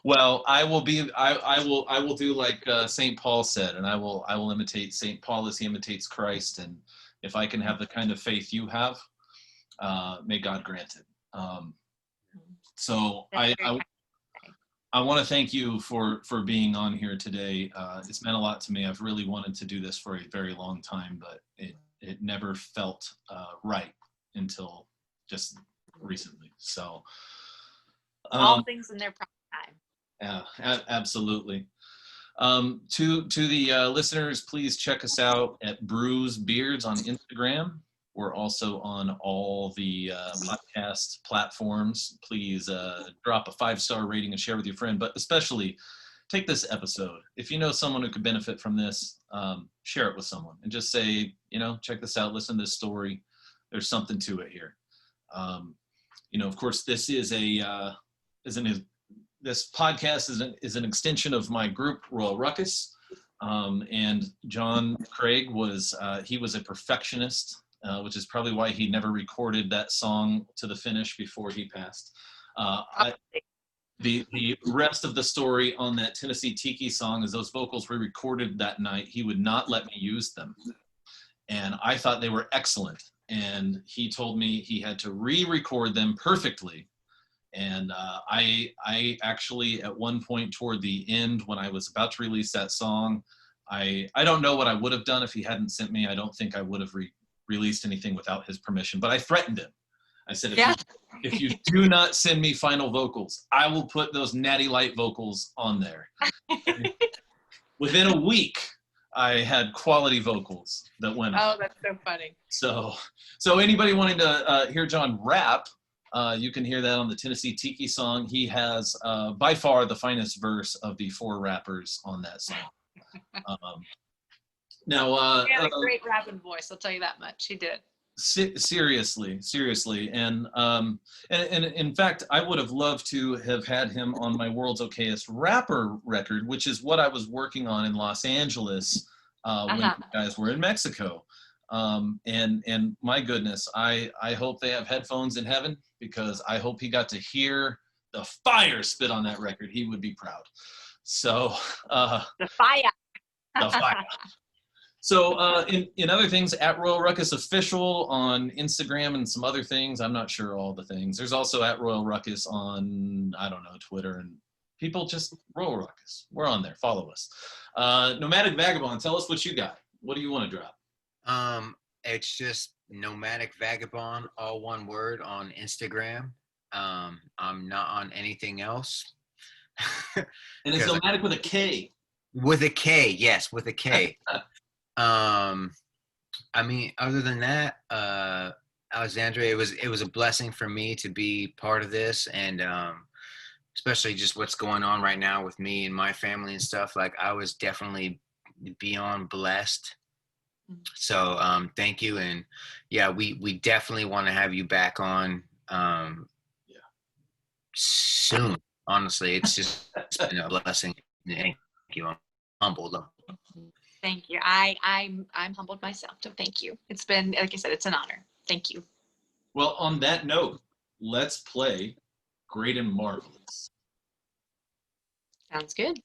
Well, I will do like St. Paul said, and I will imitate St. Paul as he imitates Christ. And if I can have the kind of faith you have, may God grant it. So I want to thank you for being on here today. It's meant a lot to me. I've really wanted to do this for a very long time, but it never felt right until just recently. So all things in their proper time. Yeah, absolutely. To the listeners, please check us out at Brews Beards on Instagram. We're also on all the podcast platforms. Please drop a 5-star rating and share with your friend, but especially take this episode. If you know someone who could benefit from this, share it with someone and just say, check this out, listen to this story. There's something to it here. Of course, this is this podcast is an extension of my group, Royal Ruckus. And John Craig was a perfectionist, which is probably why he never recorded that song to the finish before he passed. The rest of the story on that Tennessee Tiki song is those vocals were recorded that night. He would not let me use them. And I thought they were excellent. And he told me he had to re-record them perfectly. And I actually, at one point toward the end, when I was about to release that song, I don't know what I would have done if he hadn't sent me. I don't think I would have released anything without his permission, but I threatened him. I said, if you do not send me final vocals, I will put those Natty Light vocals on there. Within a week, I had quality vocals that went on. Oh, that's so funny. So anybody wanting to hear John rap, you can hear that on the Tennessee Tiki song. He has by far the finest verse of the 4 rappers on that song. Now, He had a great rapping voice. I'll tell you that much. He did. seriously, and in fact, I would have loved to have had him on my World's Okayest Rapper record, which is what I was working on in Los Angeles when you guys were in Mexico. And my goodness, I hope they have headphones in heaven, because I hope he got to hear the fire spit on that record. He would be proud. So The fire. the fire. So in other things, at Royal Ruckus Official on Instagram and some other things, I'm not sure all the things. There's also at Royal Ruckus on, I don't know, Twitter, and people just, Royal Ruckus. We're on there. Follow us. Nomadik Vagabond, tell us what you got. What do you want to drop? It's just Nomadik Vagabond, all one word, on Instagram. I'm not on anything else. And it's Nomadik with a K. With a K, yes, with a K. I mean, other than that, Alexandra, it was a blessing for me to be part of this, and especially just what's going on right now with me and my family and stuff. Like, I was definitely beyond blessed. So thank you, and yeah, we definitely want to have you back on soon. Honestly, it's been a blessing. Thank you. I'm humbled. Thank you. I'm humbled myself, so thank you. It's been, like I said, it's an honor. Thank you. Well, on that note, let's play Great and Marvelous. Sounds good.